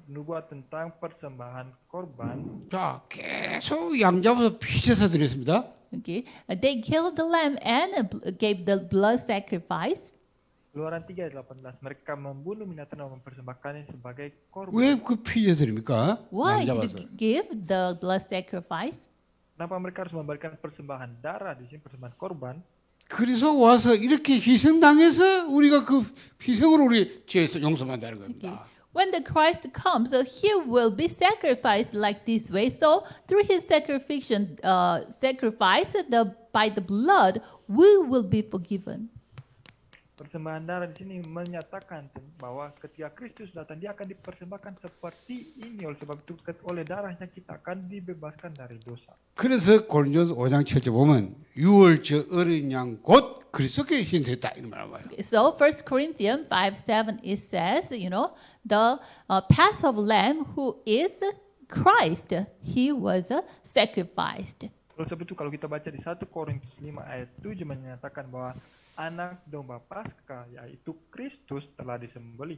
nubuat tentang persembahan korban. 자, 계속 양 잡아서 피제사 드렸습니다. Okay, they killed the lamb and gave the blood sacrifice. Keluaran 3 ayat 18, mereka membunuh binatang dan mempersembahkannya sebagai korban. 왜 그 피제 드립니까? Why 양 did 잡아서. you give the blood sacrifice? Kenapa mereka harus memberikan persembahan darah di sini, persembahan korban? 그래서 와서 이렇게 희생당해서 우리가 그 희생으로 우리 죄에서 용서받는다는 겁니다. When the Christ comes, he will be sacrificed like this way. So through his sacrifice, by the blood, we will be forgiven. Persembahan darah di sini menyatakan bahwa ketika Kristus datang, dia akan dipersembahkan seperti ini. Oleh sebab itu, oleh darahnya kita akan dibebaskan dari dosa. 그래서 고린도서 5장 7절 보면 유월절 어린 양 곧 그리스도께 희생됐다 이런 말을 봐요. So 1 Corinthians 5:7 it says, the Passover lamb who is Christ, he was sacrificed. Oleh sebab itu kalau kita baca di 1 Korintus 5 ayat 7 menyatakan bahwa anak domba Paskah yaitu Kristus telah disembelih.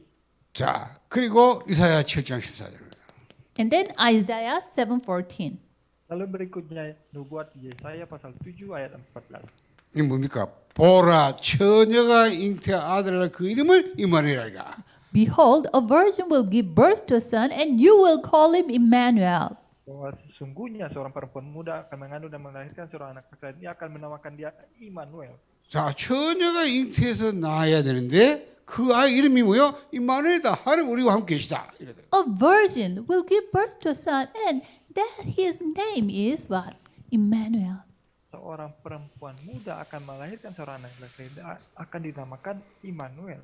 자, 그리고 이사야 7장 14절입니다. And then Isaiah 7:14. Lalu berikutnya nubuat Yesaya pasal 7 ayat 14. 이 뭡니까? 보라, 처녀가 잉태한 아들을 그 이름을 임마누엘이라. Behold, a virgin will give birth to a son, and you will call him Emmanuel. Bahwa sesungguhnya seorang perempuan muda akan mengandung dan melahirkan seorang anak laki-laki, dia akan menamakan dia Immanuel. 자, 처녀가 잉태해서 낳아야 되는데 그 아이 이름이 뭐요? 임마누엘이다. 하나님 우리와 함께 계시다. 이래요. A virgin will give birth to a son, and that his name is what? Emmanuel. Seorang perempuan muda akan melahirkan seorang anak laki-laki, dia akan dinamakan Immanuel.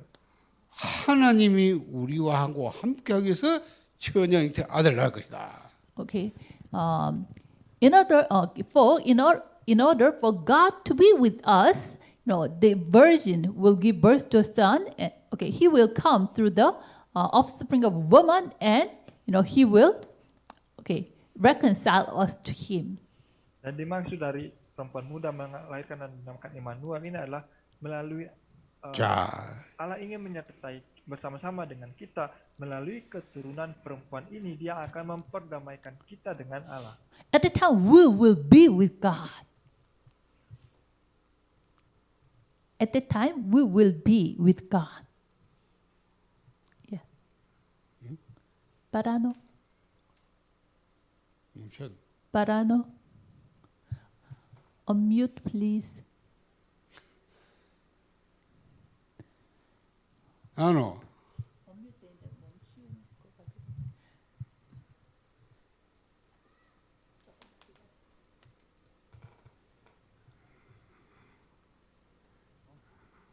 하나님이 우리와 함께 하기 위해서 처녀 잉태 아들 낳을 것이다. Okay. In order for God to be with us, the virgin will give birth to a son. And, okay, he will come through the offspring of a woman, and he will, reconcile us to him. Dan dimaksud dari perempuan muda melahirkan dan dinamakan Immanuel ini adalah melalui 자, Allah ingin menyertai bersama-sama dengan kita melalui keturunan perempuan ini, dia akan memperdamaikan kita dengan Allah. At the time, we will be with God. At the time, we will be with God. Yeah. Parano? Parano? Unmute, please. 아노.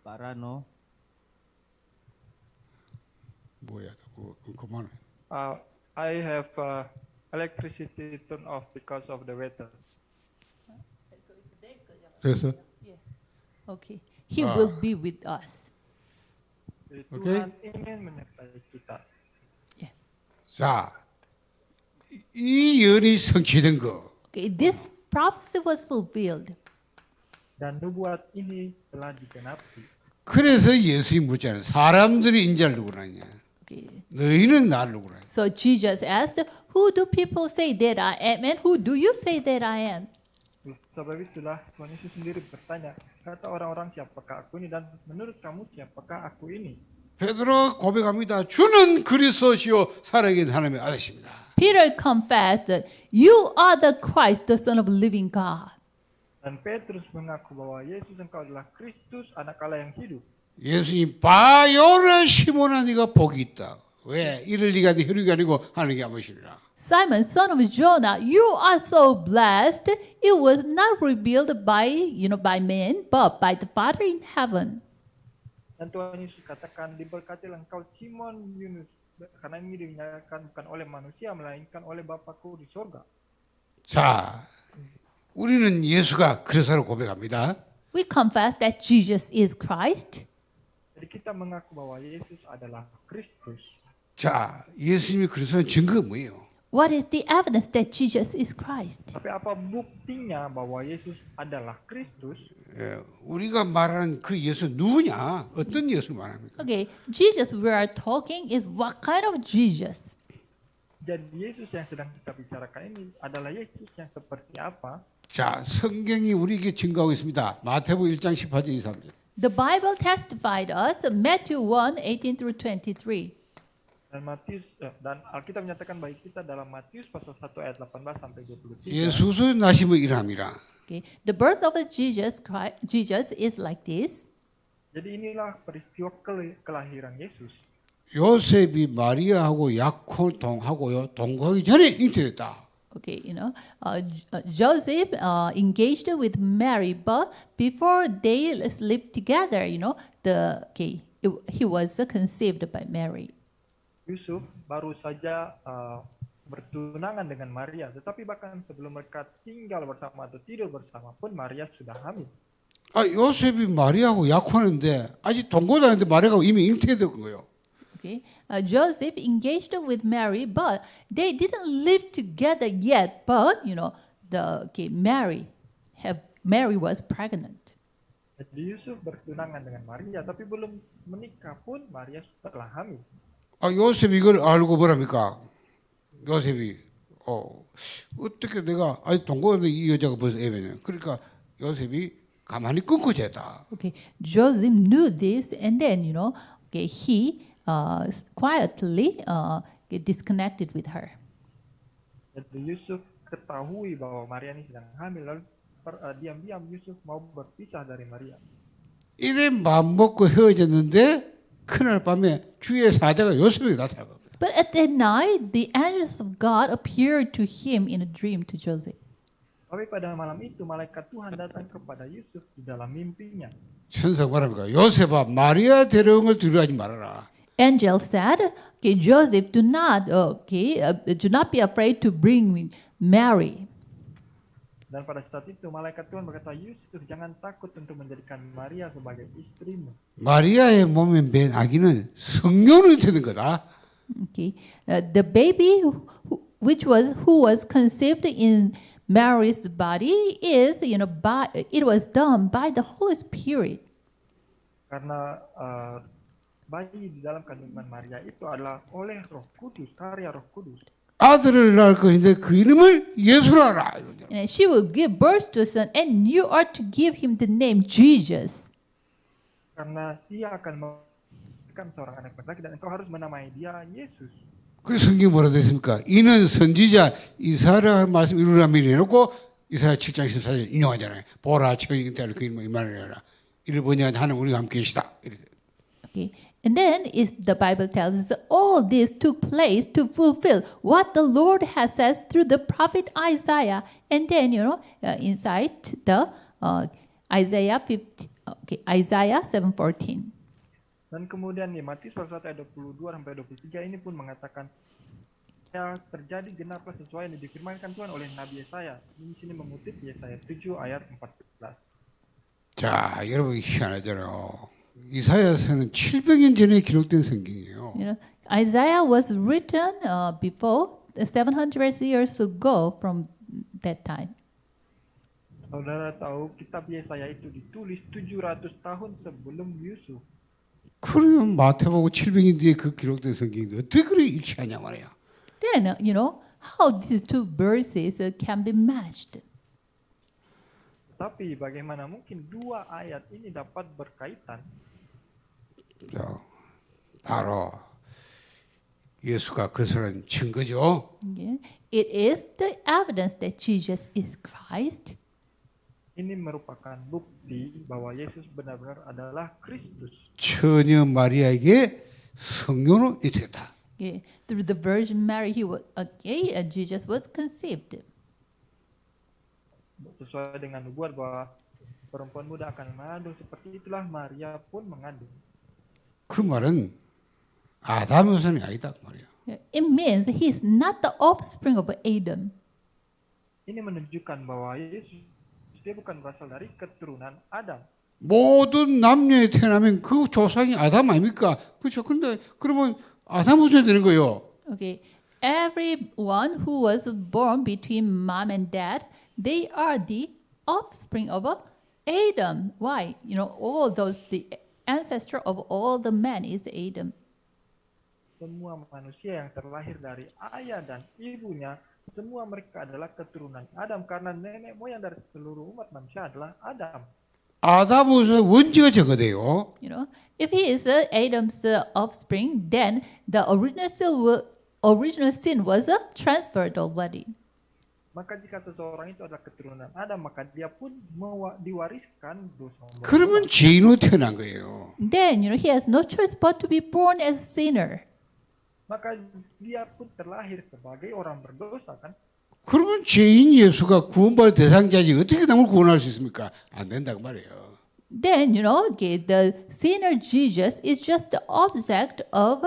Parano. 뭐야? 그만해. I have electricity turned off because of the weather. 됐어? Okay. He will be with us. Jadi Oke. Tuhan ingin menyertai kita. 자, 이 예언이 성취된 거. Okay. This prophecy was fulfilled. Dan nubuat ini telah digenapi. 그래서 예수님 묻잖아요. 사람들이 인자를 누구라냐? Okay. 너희는 나를 누구라? So Jesus asked, "Who do people say that I am, and who do you say that I am?" Sebab itulah Tuhan Yesus sendiri bertanya, kata orang-orang siapakah aku ini dan menurut kamu siapakah aku ini? 베드로 고백합니다. 주는 그리스도시요 살아계신 하나님의 아들이십니다. Peter confessed, "You are the Christ, the Son of the living God." Dan Petrus mengaku bahwa Yesus engkau adalah Kristus, anak Allah yang hidup. 예수님 바요나 시몬아 네가 복이 있다. 왜? 이를 네가 네 혈육이 아니고 하나님께 아버지라. Simon, son of Jonah, you are so blessed. It was not revealed by men, but by the Father in heaven. Dan Tuhan Yesus katakan, diberkatilah engkau Simon Yunus, karena ini dinyatakan bukan oleh manusia, melainkan oleh Bapakku di sorga. 자, 우리는 예수가 그리스도로 고백합니다. We confess that Jesus is Christ. Jadi kita mengaku bahwa Yesus adalah Kristus. 자, 예수님이 그리스도의 증거가 뭐예요? What is the evidence that Jesus is Christ? Tapi apa buktinya bahwa Yesus adalah Kristus? 우리가 말하는 그 예수 누구냐? 어떤 예수를 말합니까? Okay, Jesus we are talking is what kind of Jesus? Jadi Yesus yang sedang kita bicarakan ini adalah Yesus yang seperti apa? 자, 성경이 우리에게 증거하고 있습니다. 마태복음 1장 18절 23절. The Bible testified us, Matthew 1:18 through 23. Dan Alkitab menyatakan bagi kita dalam Matius pasal 1 ayat 18 sampai 23. 예수의 나심을 이러합니다. Okay, the birth of Jesus is like this. Jadi inilah peristiwa kelahiran Yesus. 요셉이 마리아하고 약혼동하고요. 동거하기 전에 잉태됐다. Okay, Joseph engaged with Mary, but before they slept together, he was conceived by Mary. Yusuf baru saja bertunangan dengan Maria, tetapi bahkan sebelum mereka tinggal bersama atau tidur bersama pun Maria sudah hamil. 아, 요셉이 마리아하고 약혼하는데 아직 동거도 아닌데 마리아가 이미 잉태된 거예요. Okay, Joseph engaged with Mary, but they didn't live together yet. But Mary was pregnant. Jadi Yusuf bertunangan dengan Maria, tapi belum menikah pun Maria telah hamil. 요셉이 이걸 알고 뭐랍니까? 요셉이 어떻게 내가 아니 동거인데 이 여자가 벌써 애매냐? 그러니까 요셉이 가만히 끊고 잤다. Okay, Joseph knew this, and then okay, he quietly get disconnected with her. Jadi Yusuf ketahui bahwa Maria ini sedang hamil, lalu diam-diam Yusuf mau berpisah dari Maria. 이래 마음 먹고 헤어졌는데 그날 밤에 주의 사자가 요셉에게 나타나고. But at that night, the angels of God appeared to him in a dream to Joseph. Tapi pada malam itu malaikat Tuhan datang kepada Yusuf di dalam mimpinya. 천사가 말합니까? 요셉아 마리아 데려온 걸 두려워하지 말아라. Angel said, "Okay, Joseph, do not be afraid to bring me Mary." Dan pada saat itu malaikat Tuhan berkata, Yusuf jangan takut untuk menjadikan Maria sebagai istrimu. 마리아의 몸에 맨 아기는 성령으로 되는 거다. Okay, the baby who was conceived in Mary's body is it was done by the Holy Spirit. Karena bayi di dalam kandungan Maria itu adalah oleh Roh Kudus, karya Roh Kudus. 아들을 낳을 것인데 그 이름을 예수라라. And she will give birth to a son, and you are to give him the name Jesus. Karena dia akan memberikan seorang anak laki-laki dan engkau harus menamai dia Yesus. 그래서 성경이 뭐라 됐습니까? 이는 선지자 이사야의 말씀 이루라며 해놓고 이사야 7장 14절 인용하잖아요. 보라 처녀 잉태할 그 이름을 임마누엘이라. 이를 보니 하나님 우리가 함께 계시다. Okay. And then the Bible tells us all this took place to fulfill what the Lord has said through the prophet Isaiah. And then, inside the Isaiah 7:14. Dan kemudian di Matius pasal 1 ayat 22 sampai 23 ini pun mengatakan ya terjadi genaplah sesuai yang difirmankan Tuhan oleh Nabi Yesaya. Di sini mengutip Yesaya 7 ayat 14. 자, 여러분 희한하잖아요. 이사야서는 700년 전에 기록된 성경이에요. Isaiah was written before 700 years ago from that time. Saudara tahu kitab Yesaya itu ditulis 700 tahun sebelum Yusuf. 그러면 마태복음 700년 뒤에 그 기록된 성경인데 어떻게 그렇게 일치하냐 말이야. Then, how these two verses can be matched. Tapi bagaimana mungkin dua ayat ini dapat berkaitan? 자, 바로 예수가 그리스도라는 증거죠. Yeah. It is the evidence that Jesus is Christ. Ini merupakan bukti bahwa Yesus benar-benar adalah Kristus. 처녀 마리아에게 성령으로 잉태했다. Yeah. Through the Virgin Mary, Jesus was conceived. Sesuai dengan nubuat bahwa perempuan muda akan mengandung, seperti itulah Maria pun mengandung. 그 말은 아담의 후손이 아니다 그 말이야. It means he is not the offspring of Adam. Ini menunjukkan bahwa Yesus dia bukan berasal dari keturunan Adam. 모든 남녀에 태어나면 그 조상이 아담 아닙니까? 그렇죠. 근데 그러면 아담 후손이 되는 거예요. Okay, everyone who was born between mom and dad, they are the offspring of Adam. Why? All those the ancestor of all the men is Adam. Semua manusia yang terlahir dari ayah dan ibunya, semua mereka adalah keturunan Adam karena nenek moyang dari seluruh umat manusia adalah Adam. 아담 후손 원죄가 제거돼요. If he is Adam's offspring, then the original sin was transferred already. Maka jika seseorang itu adalah keturunan Adam, maka dia pun diwariskan dosa. 그러면 죄인으로 태어난 거예요. Then he has no choice but to be born as sinner. Maka dia pun terlahir sebagai orang berdosa kan? 그러면 죄인 예수가 구원받을 대상자지 어떻게 남을 구원할 수 있습니까? 안 된다고 말이에요. Then the sinner Jesus is just the object of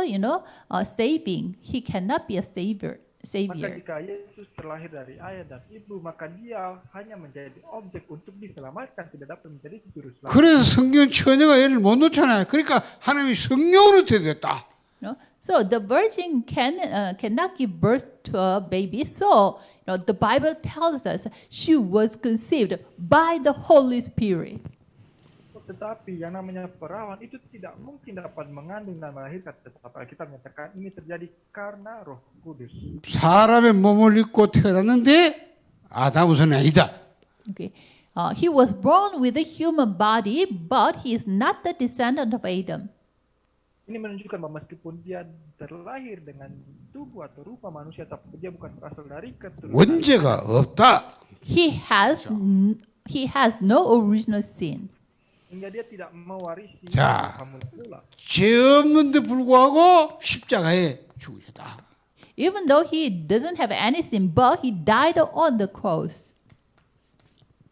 saving. He cannot be a Maka savior. jika Yesus terlahir dari ayah dan ibu, maka dia hanya menjadi objek untuk diselamatkan, tidak dapat menjadi juru selamat. 그래서 성경 처녀가 애를 못 놓잖아요. 그러니까 하나님이 성령으로 태어났다. So the virgin cannot give birth to a baby. So the Bible tells us she was conceived by the Holy Spirit. Tetapi yang namanya perawan itu tidak mungkin dapat mengandung dan melahirkan. Tetapi kita menyatakan ini terjadi karena Roh Kudus. 사람의 몸을 입고 태어났는데 아담은 아니다. Okay. He was born with a human body, but he is not the descendant of Adam. Ini menunjukkan bahwa meskipun dia terlahir dengan tubuh atau rupa manusia, tapi dia bukan berasal dari keturunan. 원죄가 없다. He has no original sin. Hingga dia tidak mewarisi 자. mula. 죄 없는데 불구하고 십자가에 죽으셨다. Even though he doesn't have any sin, but he died on the cross.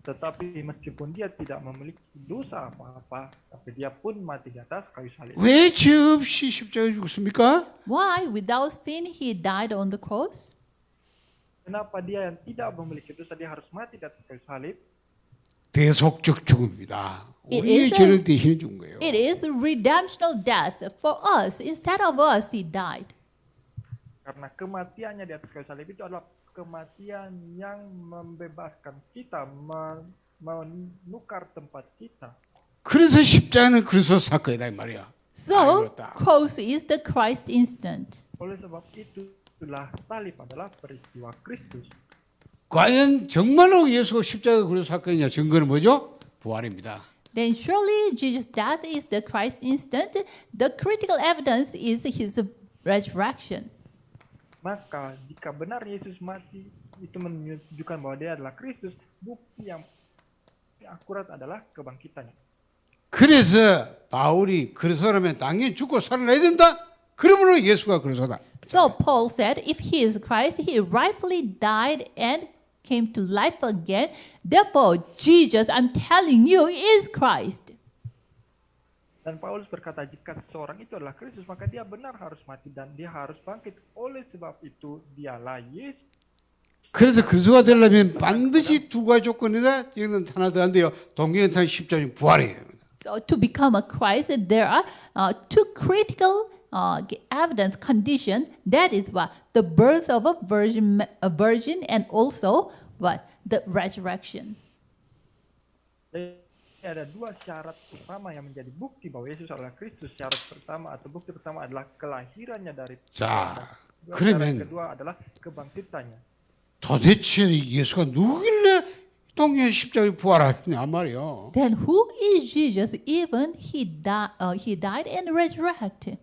Tetapi meskipun dia tidak memiliki dosa apa-apa, tapi dia pun mati di atas kayu salib. 왜 죄 없이 십자가에 죽었습니까? Why? Without sin, he died on the cross? Kenapa dia yang tidak memiliki dosa dia harus mati di atas kayu salib? 대속적 죽음이다. It 우리의 is a- 죄를 대신해 준 거예요. It is a redemptional death for us. Instead of us, he died. Karena kematiannya di atas kayu salib itu adalah kematian yang membebaskan kita, menukar tempat kita. 그래서 십자가는 그리스도 사건이다 이 말이야. So, 알겠다. cross is the Christ instant. Oleh sebab itu, itulah salib adalah peristiwa Kristus. 과연 정말로 예수가 십자가 그리스도 사건이냐 증거는 뭐죠? 부활입니다. Then surely Jesus' death is the Christ instant. The critical evidence is his resurrection. Maka jika benar Yesus mati, itu menunjukkan bahwa dia adalah Kristus. Bukti yang akurat adalah kebangkitannya. 그래서 바울이 그리스도라면 당연히 죽고 살아나야 된다. 그러므로 예수가 그리스도다. So Paul said, if he is Christ, he rightfully died and came to life again. Therefore, Jesus, I'm telling you, is Christ. Dan Paulus berkata, jika seseorang itu adalah Kristus, maka dia benar harus mati dan dia harus bangkit. Oleh sebab itu, dialah Yesus. 그래서 그리스도가 되려면 반드시 두 가지 조건이다. 이거는 하나 더 안 돼요. 동경탄 십자가는 부활이에요. So to become a Christ, there are two critical evidence condition. That is what the birth of a virgin, and also what the resurrection. Jadi ada dua syarat utama yang menjadi bukti bahwa Yesus adalah Kristus. Syarat pertama atau bukti pertama adalah kelahirannya dari 자, Syarat 그러면 kedua adalah kebangkitannya. 도대체 예수가 누구길래 동경 십자가에 부활하시냐 말이요. Then who is Jesus? Even he died and resurrected.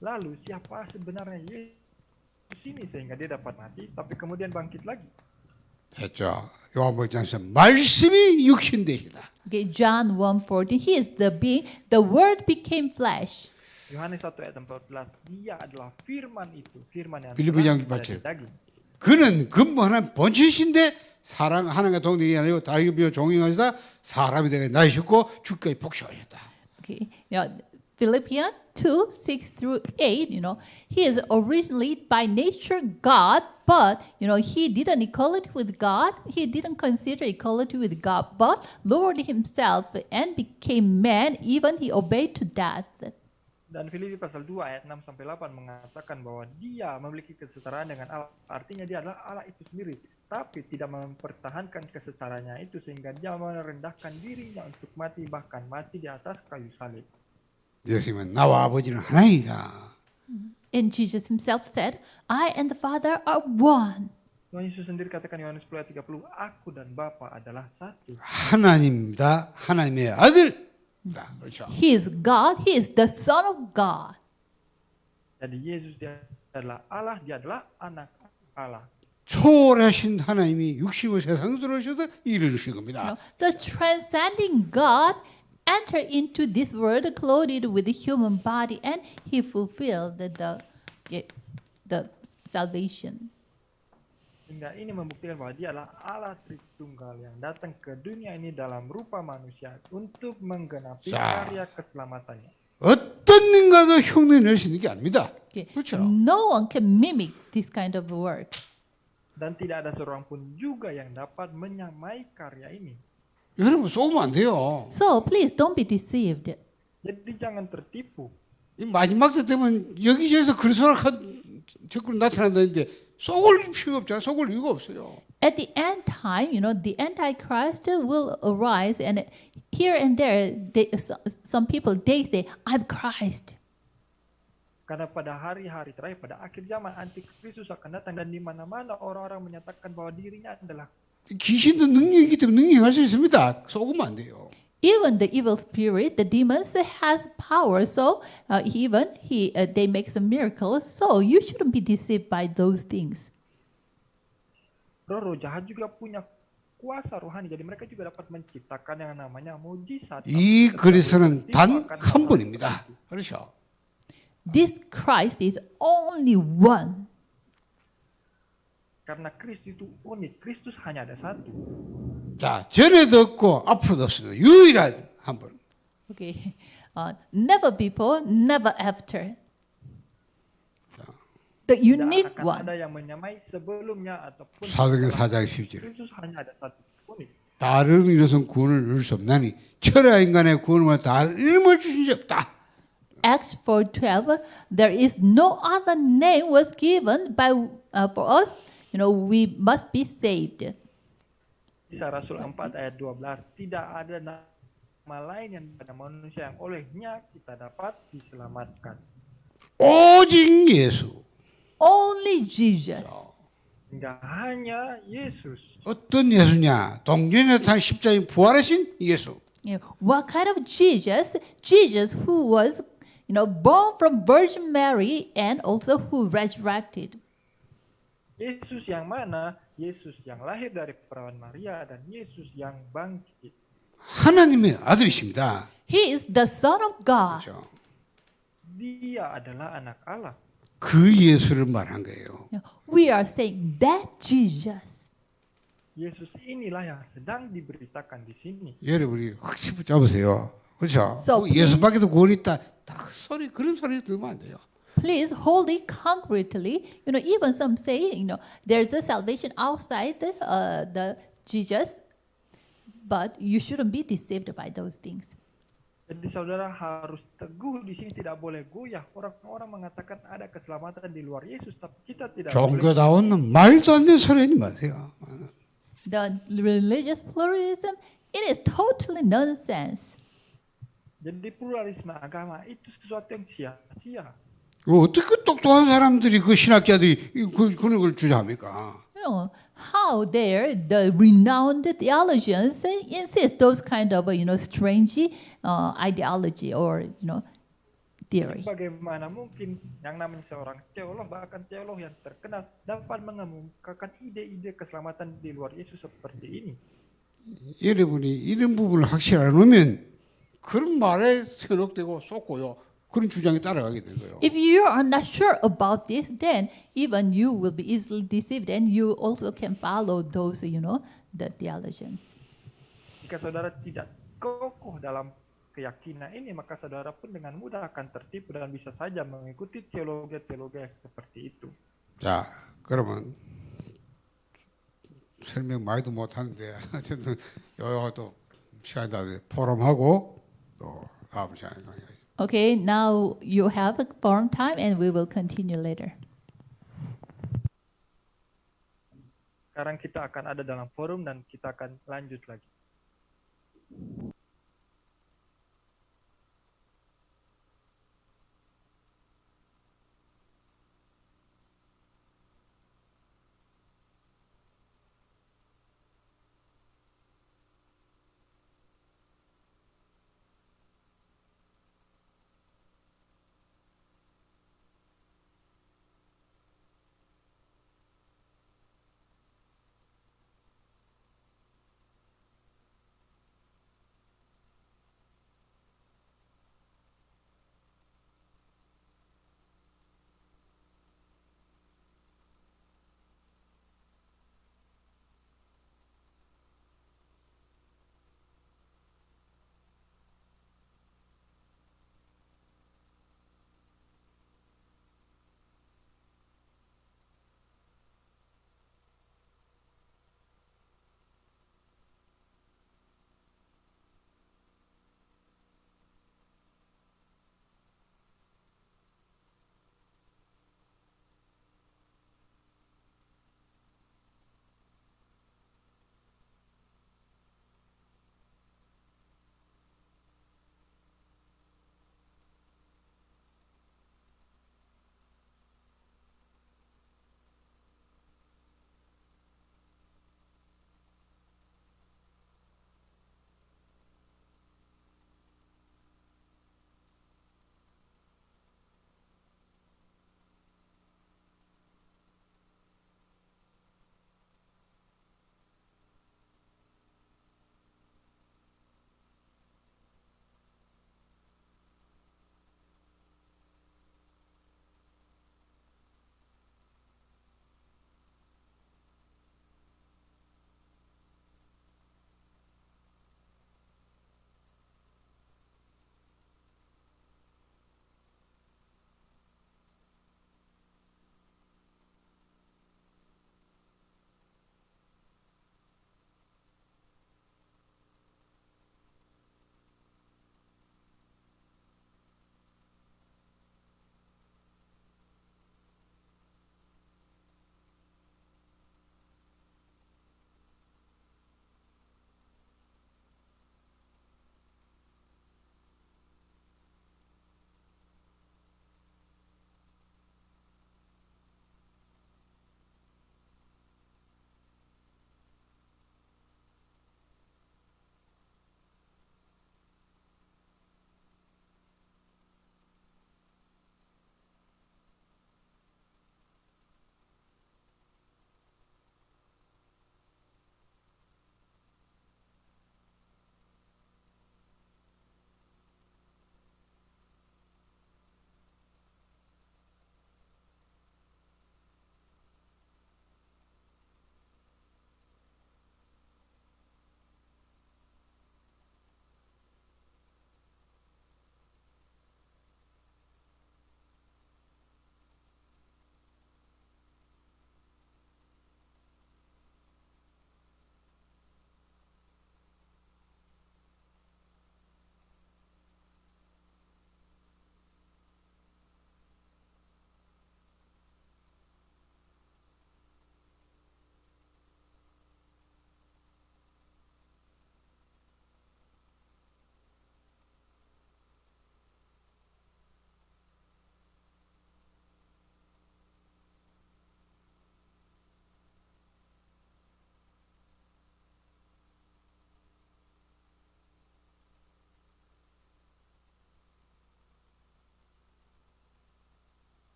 Lalu siapa sebenarnya Yesus ini sehingga dia dapat mati tapi kemudian bangkit lagi? 했죠. 요한복음에서 말씀이 육신 되시다. Okay, John 1:14. He is the being. The Word became flesh. Yohanes 1 ayat 14, dia adalah firman itu, firman yang 빌립보 telah 장 menjadi 8절. daging. 그는 근본 하나님 본체신데 사랑 하나님과 동등이 아니고 다윗비어 종행하시다 사람이 되게 나이셨고 죽기까지 복수하셨다. Okay, Philippians 2:6-8. He is originally by nature God, but he didn't equality with God. He didn't consider equality with God, but lowered himself and became man. Even he obeyed to death. Dan Filipi pasal 2 ayat 6 sampai 8 mengatakan bahwa dia memiliki kesetaraan dengan Allah. Artinya dia adalah Allah itu sendiri, tapi tidak mempertahankan kesetaranya itu sehingga dia merendahkan dirinya untuk mati, bahkan mati di atas kayu salib. 예수님은 나와 아버지는 하나이다. And Jesus himself said, I and the Father are one. Tuhan Yesus sendiri katakan Yohanes 10 ayat 30, aku dan Bapa adalah satu. 하나님입니다. 하나님의 아들. 그렇죠. He is God. He is the Son of God. Jadi Yesus dia adalah Allah, dia adalah anak Allah. 초월하신 하나님이 육신으로 세상에 들어오셔서 이루신 겁니다. The transcending God entered into this world clothed with a human body, and he fulfilled the salvation. Sehingga ini membuktikan bahwa dia adalah Allah Tritunggal yang datang ke dunia ini dalam rupa manusia untuk menggenapi 자. karya keselamatannya. 어떤 인간도 흉내낼 수 있는 게 아닙니다. Okay. 그렇죠. No one can mimic this kind of work. Dan tidak ada seorang pun juga yang dapat menyamai karya ini. 여러분 속으면 안 돼요. So please don't be deceived. Jadi jangan tertipu. 이 마지막 때 되면 여기저기서 그리스도가 적으로 나타난다는데 속을 필요 없잖아. 속을 이유가 없어요. At the end time, the Antichrist will arise, and here and there, some people they say, "I'm Christ." Karena pada hari-hari terakhir, pada akhir zaman, antikristus akan datang dan di mana-mana orang-orang menyatakan bahwa dirinya adalah 귀신도 능력이기 때문에 능력할 수 있습니다. 속으면 안 돼요. Even the evil spirit, the demons, has power. So they make some miracles. So you shouldn't be deceived by those things. roh jahat juga punya kuasa rohani. Jadi mereka juga dapat menciptakan yang namanya mujizat. 이 그리스도는 단 한 분입니다. 그렇죠? This Christ is only one. Karena Kristus itu unik. Kristus hanya ada satu. 자, 전에도 없고 앞으로도 없습니다. 유일한 한 분. Okay, never before, never after. The unique Tidak akan one. ada yang menyamai sebelumnya ataupun 사도행 setelahnya. 4장 10절. Kristus hanya ada satu. Unik. 다른 이로선 구원을 얻을 수 없나니 철야 인간의 구원을 다른 이름을 주신 적 없다. Acts 4:12. There is no other name was given for us. We must be saved. Kisah Rasul 4 ayat 12. Tidak ada nama lain yang pada manusia yang olehnya kita dapat diselamatkan. 오직 예수. Only Jesus. Hingga hanya Yesus. 어떤 예수냐? 동전에 탄 십자인 부활하신 예수. What kind of Jesus? Jesus who was, born from Virgin Mary and also who resurrected. Yesus yang mana? Yesus yang lahir dari perawan Maria dan Yesus yang bangkit. 하나님의 아들이십니다. He is the Son of God. 그렇죠? Dia adalah anak Allah. 그 예수를 말한 거예요. We are saying that Jesus. Yesus inilah yang sedang diberitakan di sini. 여러분이 확실히 붙잡으세요. 그렇죠? So 예수밖에도 구원이 있다. 딱 그런 소리 들으면 안 돼요. Please hold it concretely. Even some say, there's a salvation outside the Jesus, but you shouldn't be deceived by those things. Jadi saudara harus teguh di sini, tidak boleh goyah. Orang-orang mengatakan ada keselamatan di luar Yesus, tapi kita tidak boleh. 종교다운 말도 안 되는 소리 하지 마세요. The religious pluralism, it is totally nonsense. Jadi pluralisme agama itu sesuatu yang sia-sia. 어떻게 똑똑한 사람들이 그 신학자들이 그런 걸 주장합니까? How dare the renowned theologians insist those kind of strange ideology or theory. Bagaimana mungkin yang namanya seorang teolog, bahkan teolog yang terkenal, dapat mengemukakan ide-ide keselamatan di luar Yesus seperti ini? 여러분이 이런 부분을 확실히 알면 그런 말에 현혹되고 속고요. 그런 주장에 따라가게 된 거예요. If you are not sure about this, then even you will be easily deceived, and you also can follow those, the theologians. Jika saudara tidak kokoh dalam keyakinan ini, maka saudara pun dengan mudah akan tertipu dan bisa saja mengikuti teologi-teologi yang seperti itu. 자, 그러면 설명 많이도 못하는데 어쨌든 요것도 시간이 다 돼. 포럼하고 또 다음 시간에 강의하겠습니다. Okay, now you have a forum time, and we will continue later. Sekarang kita akan ada dalam forum dan kita akan lanjut lagi.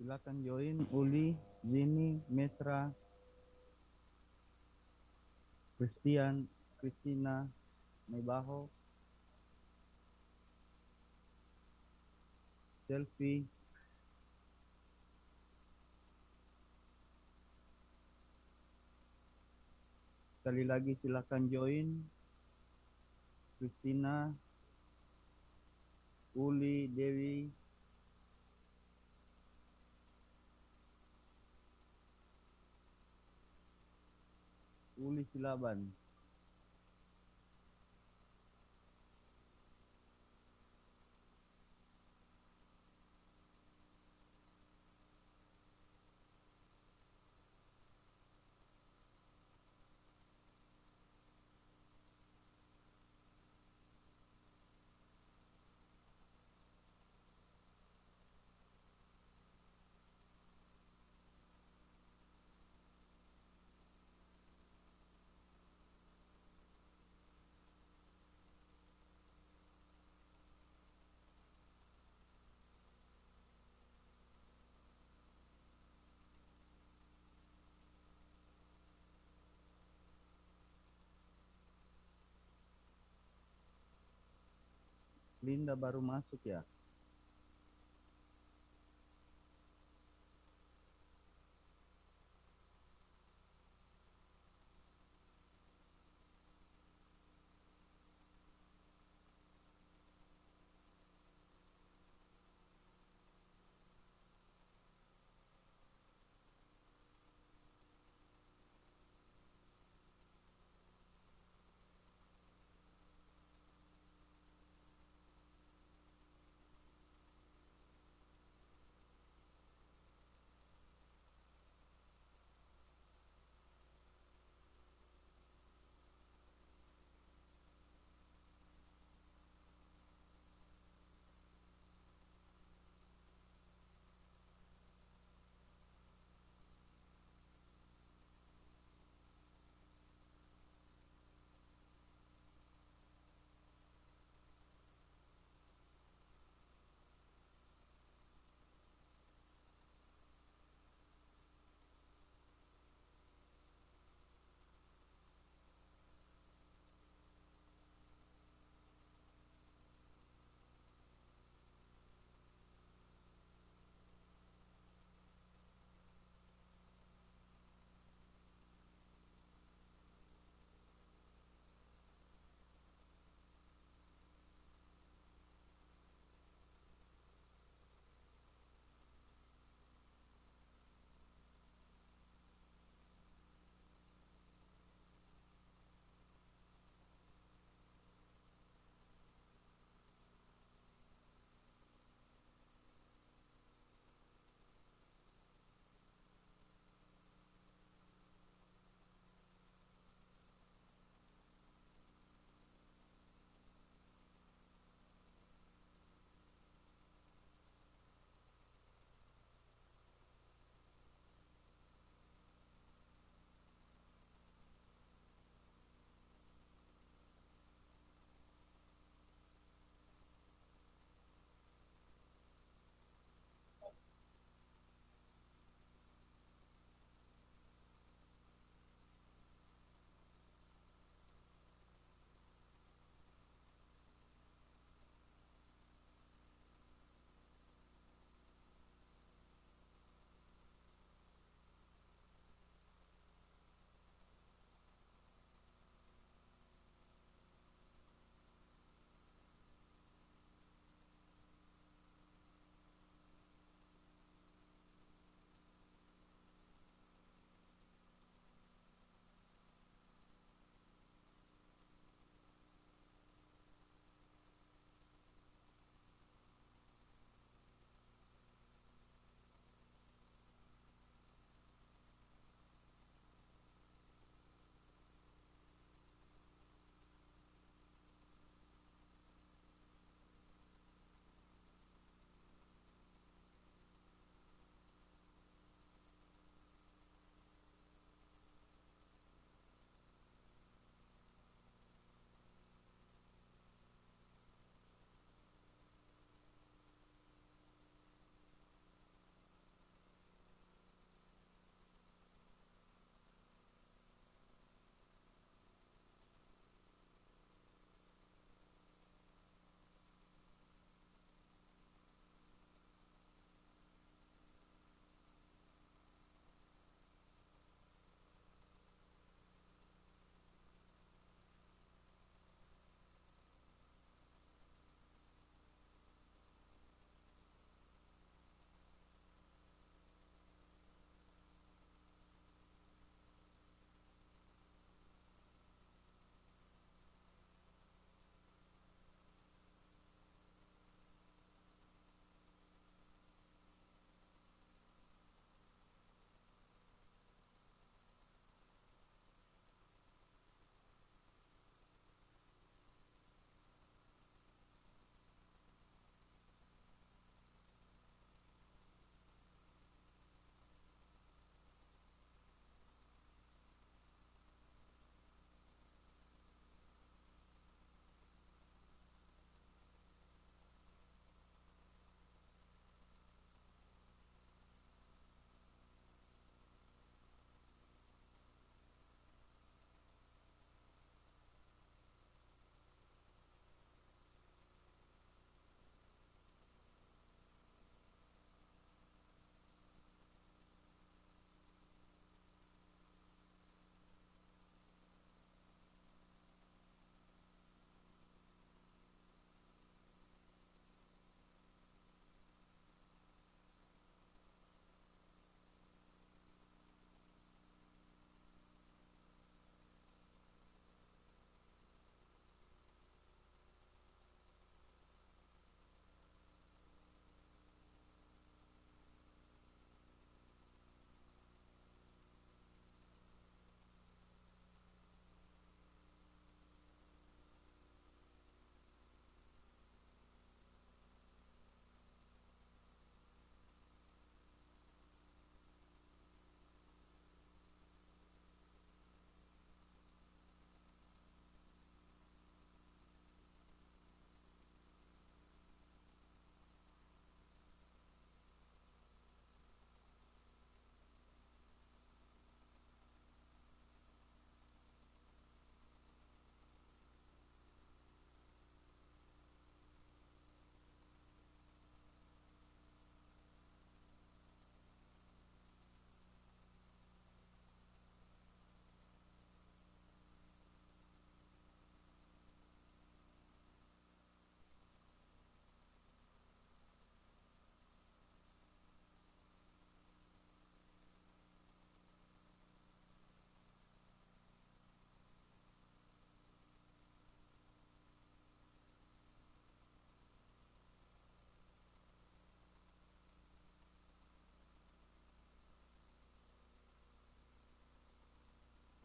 Silakan join Uli, Zini, Mesra, Christian, Christina, Maybaho, Selfie, sekali lagi silakan join Christina, Uli, Dewi, Uli Silaban. Linda baru masuk ya.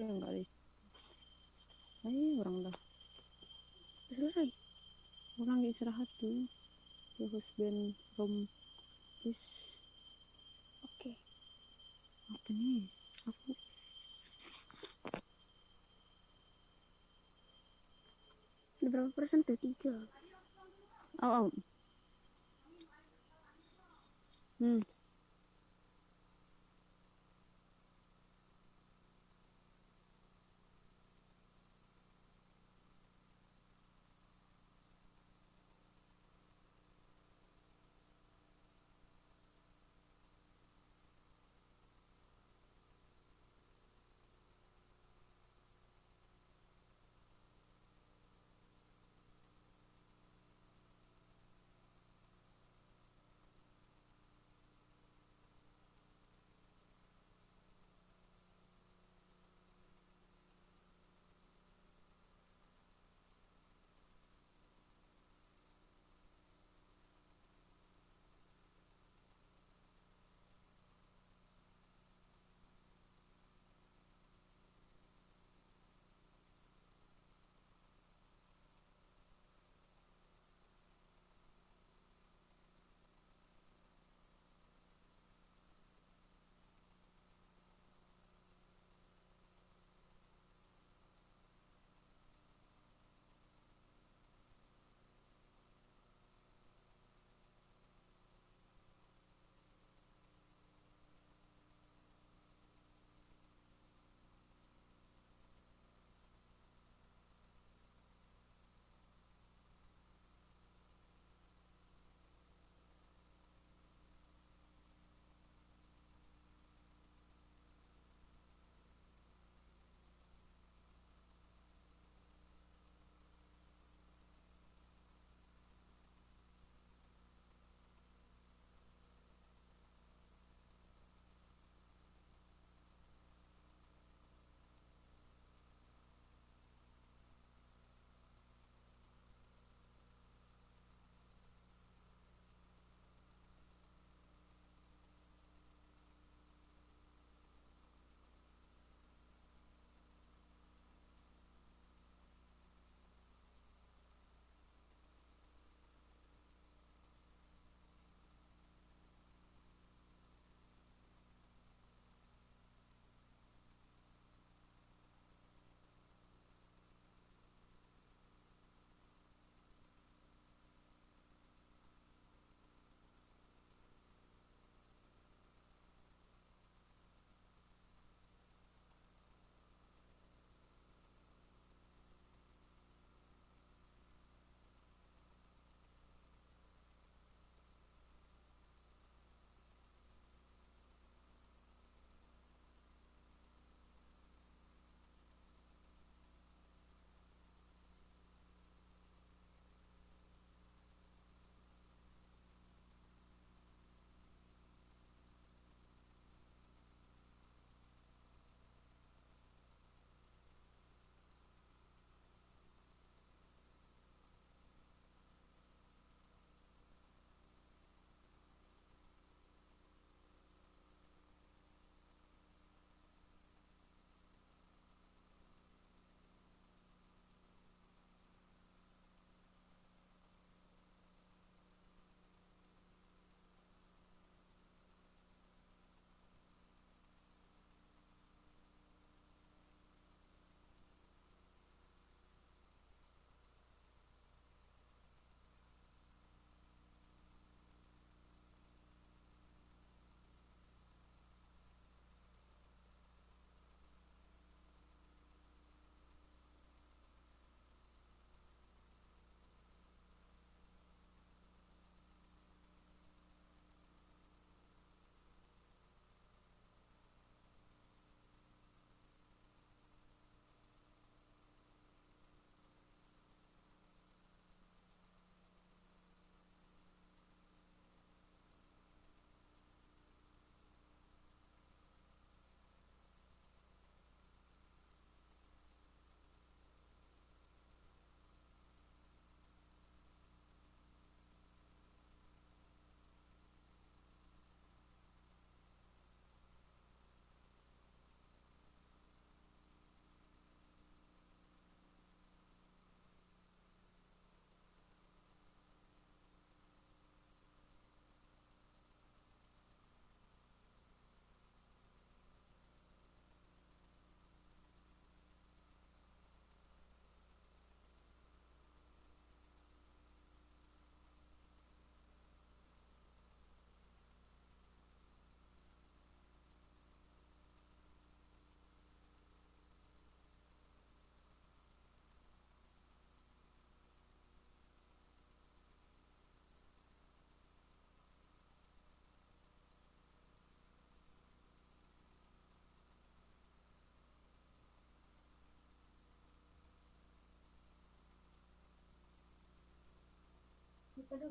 Enggak ada. Ayo orang dah. Selesai. Orang istirahat tuh. The husband from this. Oke. Apa nih? Aku. Ada berapa persen tuh? 3. Oh, oh. Hmm. Apa?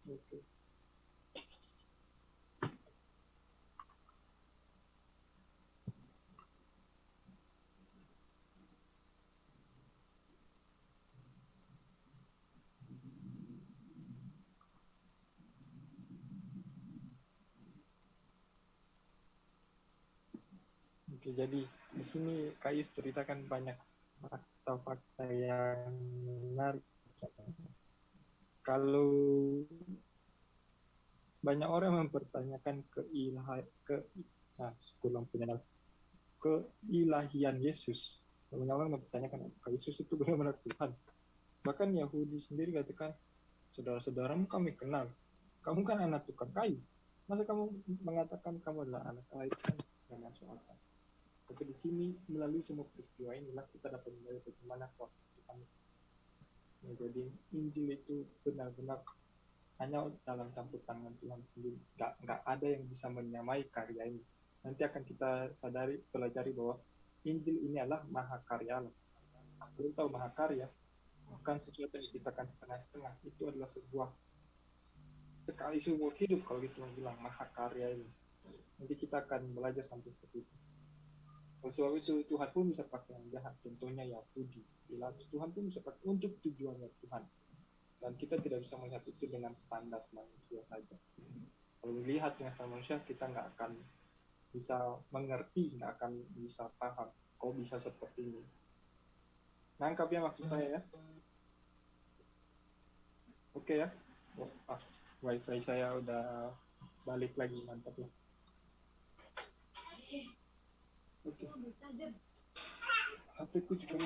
Oke. Oke, jadi di sini Kayus ceritakan banyak fakta-fakta yang menarik. Kalau banyak orang mempertanyakan keilahian Yesus. Banyak orang mempertanyakan apakah Yesus itu benar-benar Tuhan. Bahkan Yahudi sendiri katakan, saudara-saudaramu kami kenal. Kamu kan anak tukang kayu. Masa kamu mengatakan kamu adalah anak kayu? Tidak masuk akal. Tapi di sini melalui semua peristiwa inilah kita dapat melihat bagaimana kuasa Tuhan menjadi Injil itu benar-benar hanya dalam campur tangan Tuhan sendiri. Nggak ada yang bisa menyamai karya ini. Nanti akan kita pelajari bahwa Injil ini adalah mahakarya Allah. Belum tahu mahakarya, bukan sesuatu yang diciptakan setengah-setengah. Itu adalah sekali seumur hidup kalau kita bilang mahakarya ini. Nanti kita akan belajar sampai seperti itu. Oleh sebab itu Tuhan pun bisa pakai yang jahat. Contohnya Yahudi. Tuhan pun bisa pakai untuk tujuannya Tuhan. Dan kita tidak bisa melihat itu dengan standar manusia saja. Kalau melihat dengan standar manusia, kita nggak akan bisa mengerti, nggak akan bisa paham kok bisa seperti ini. Nangkap ya maksud saya ya? Oke ya? Wifi saya udah balik lagi, mantap ya. Oke. HP-ku juga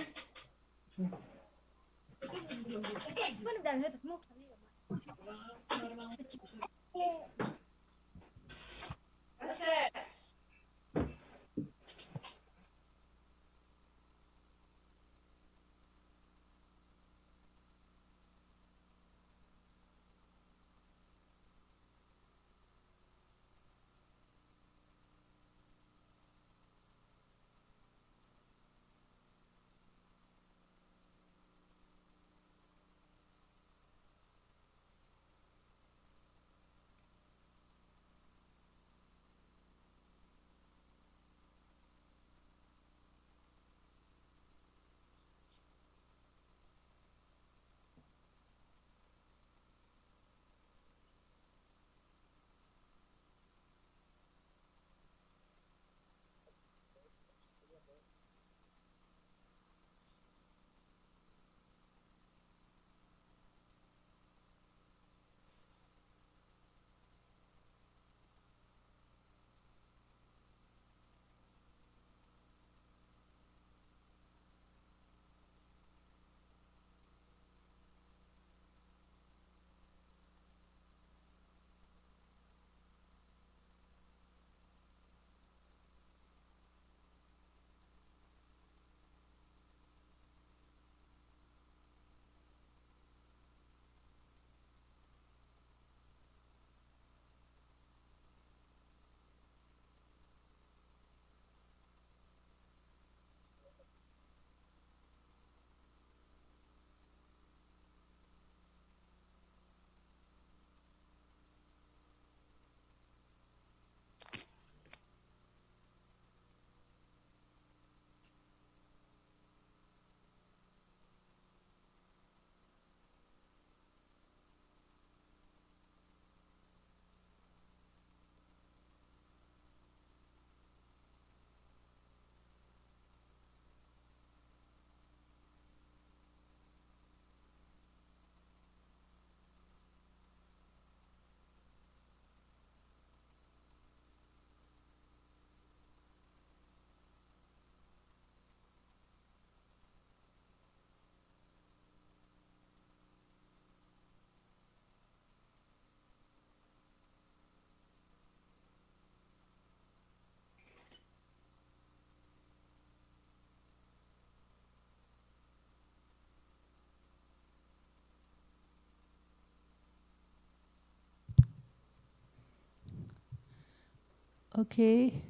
Okay.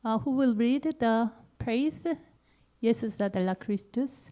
Who will read the praise? Yesus adalah Kristus.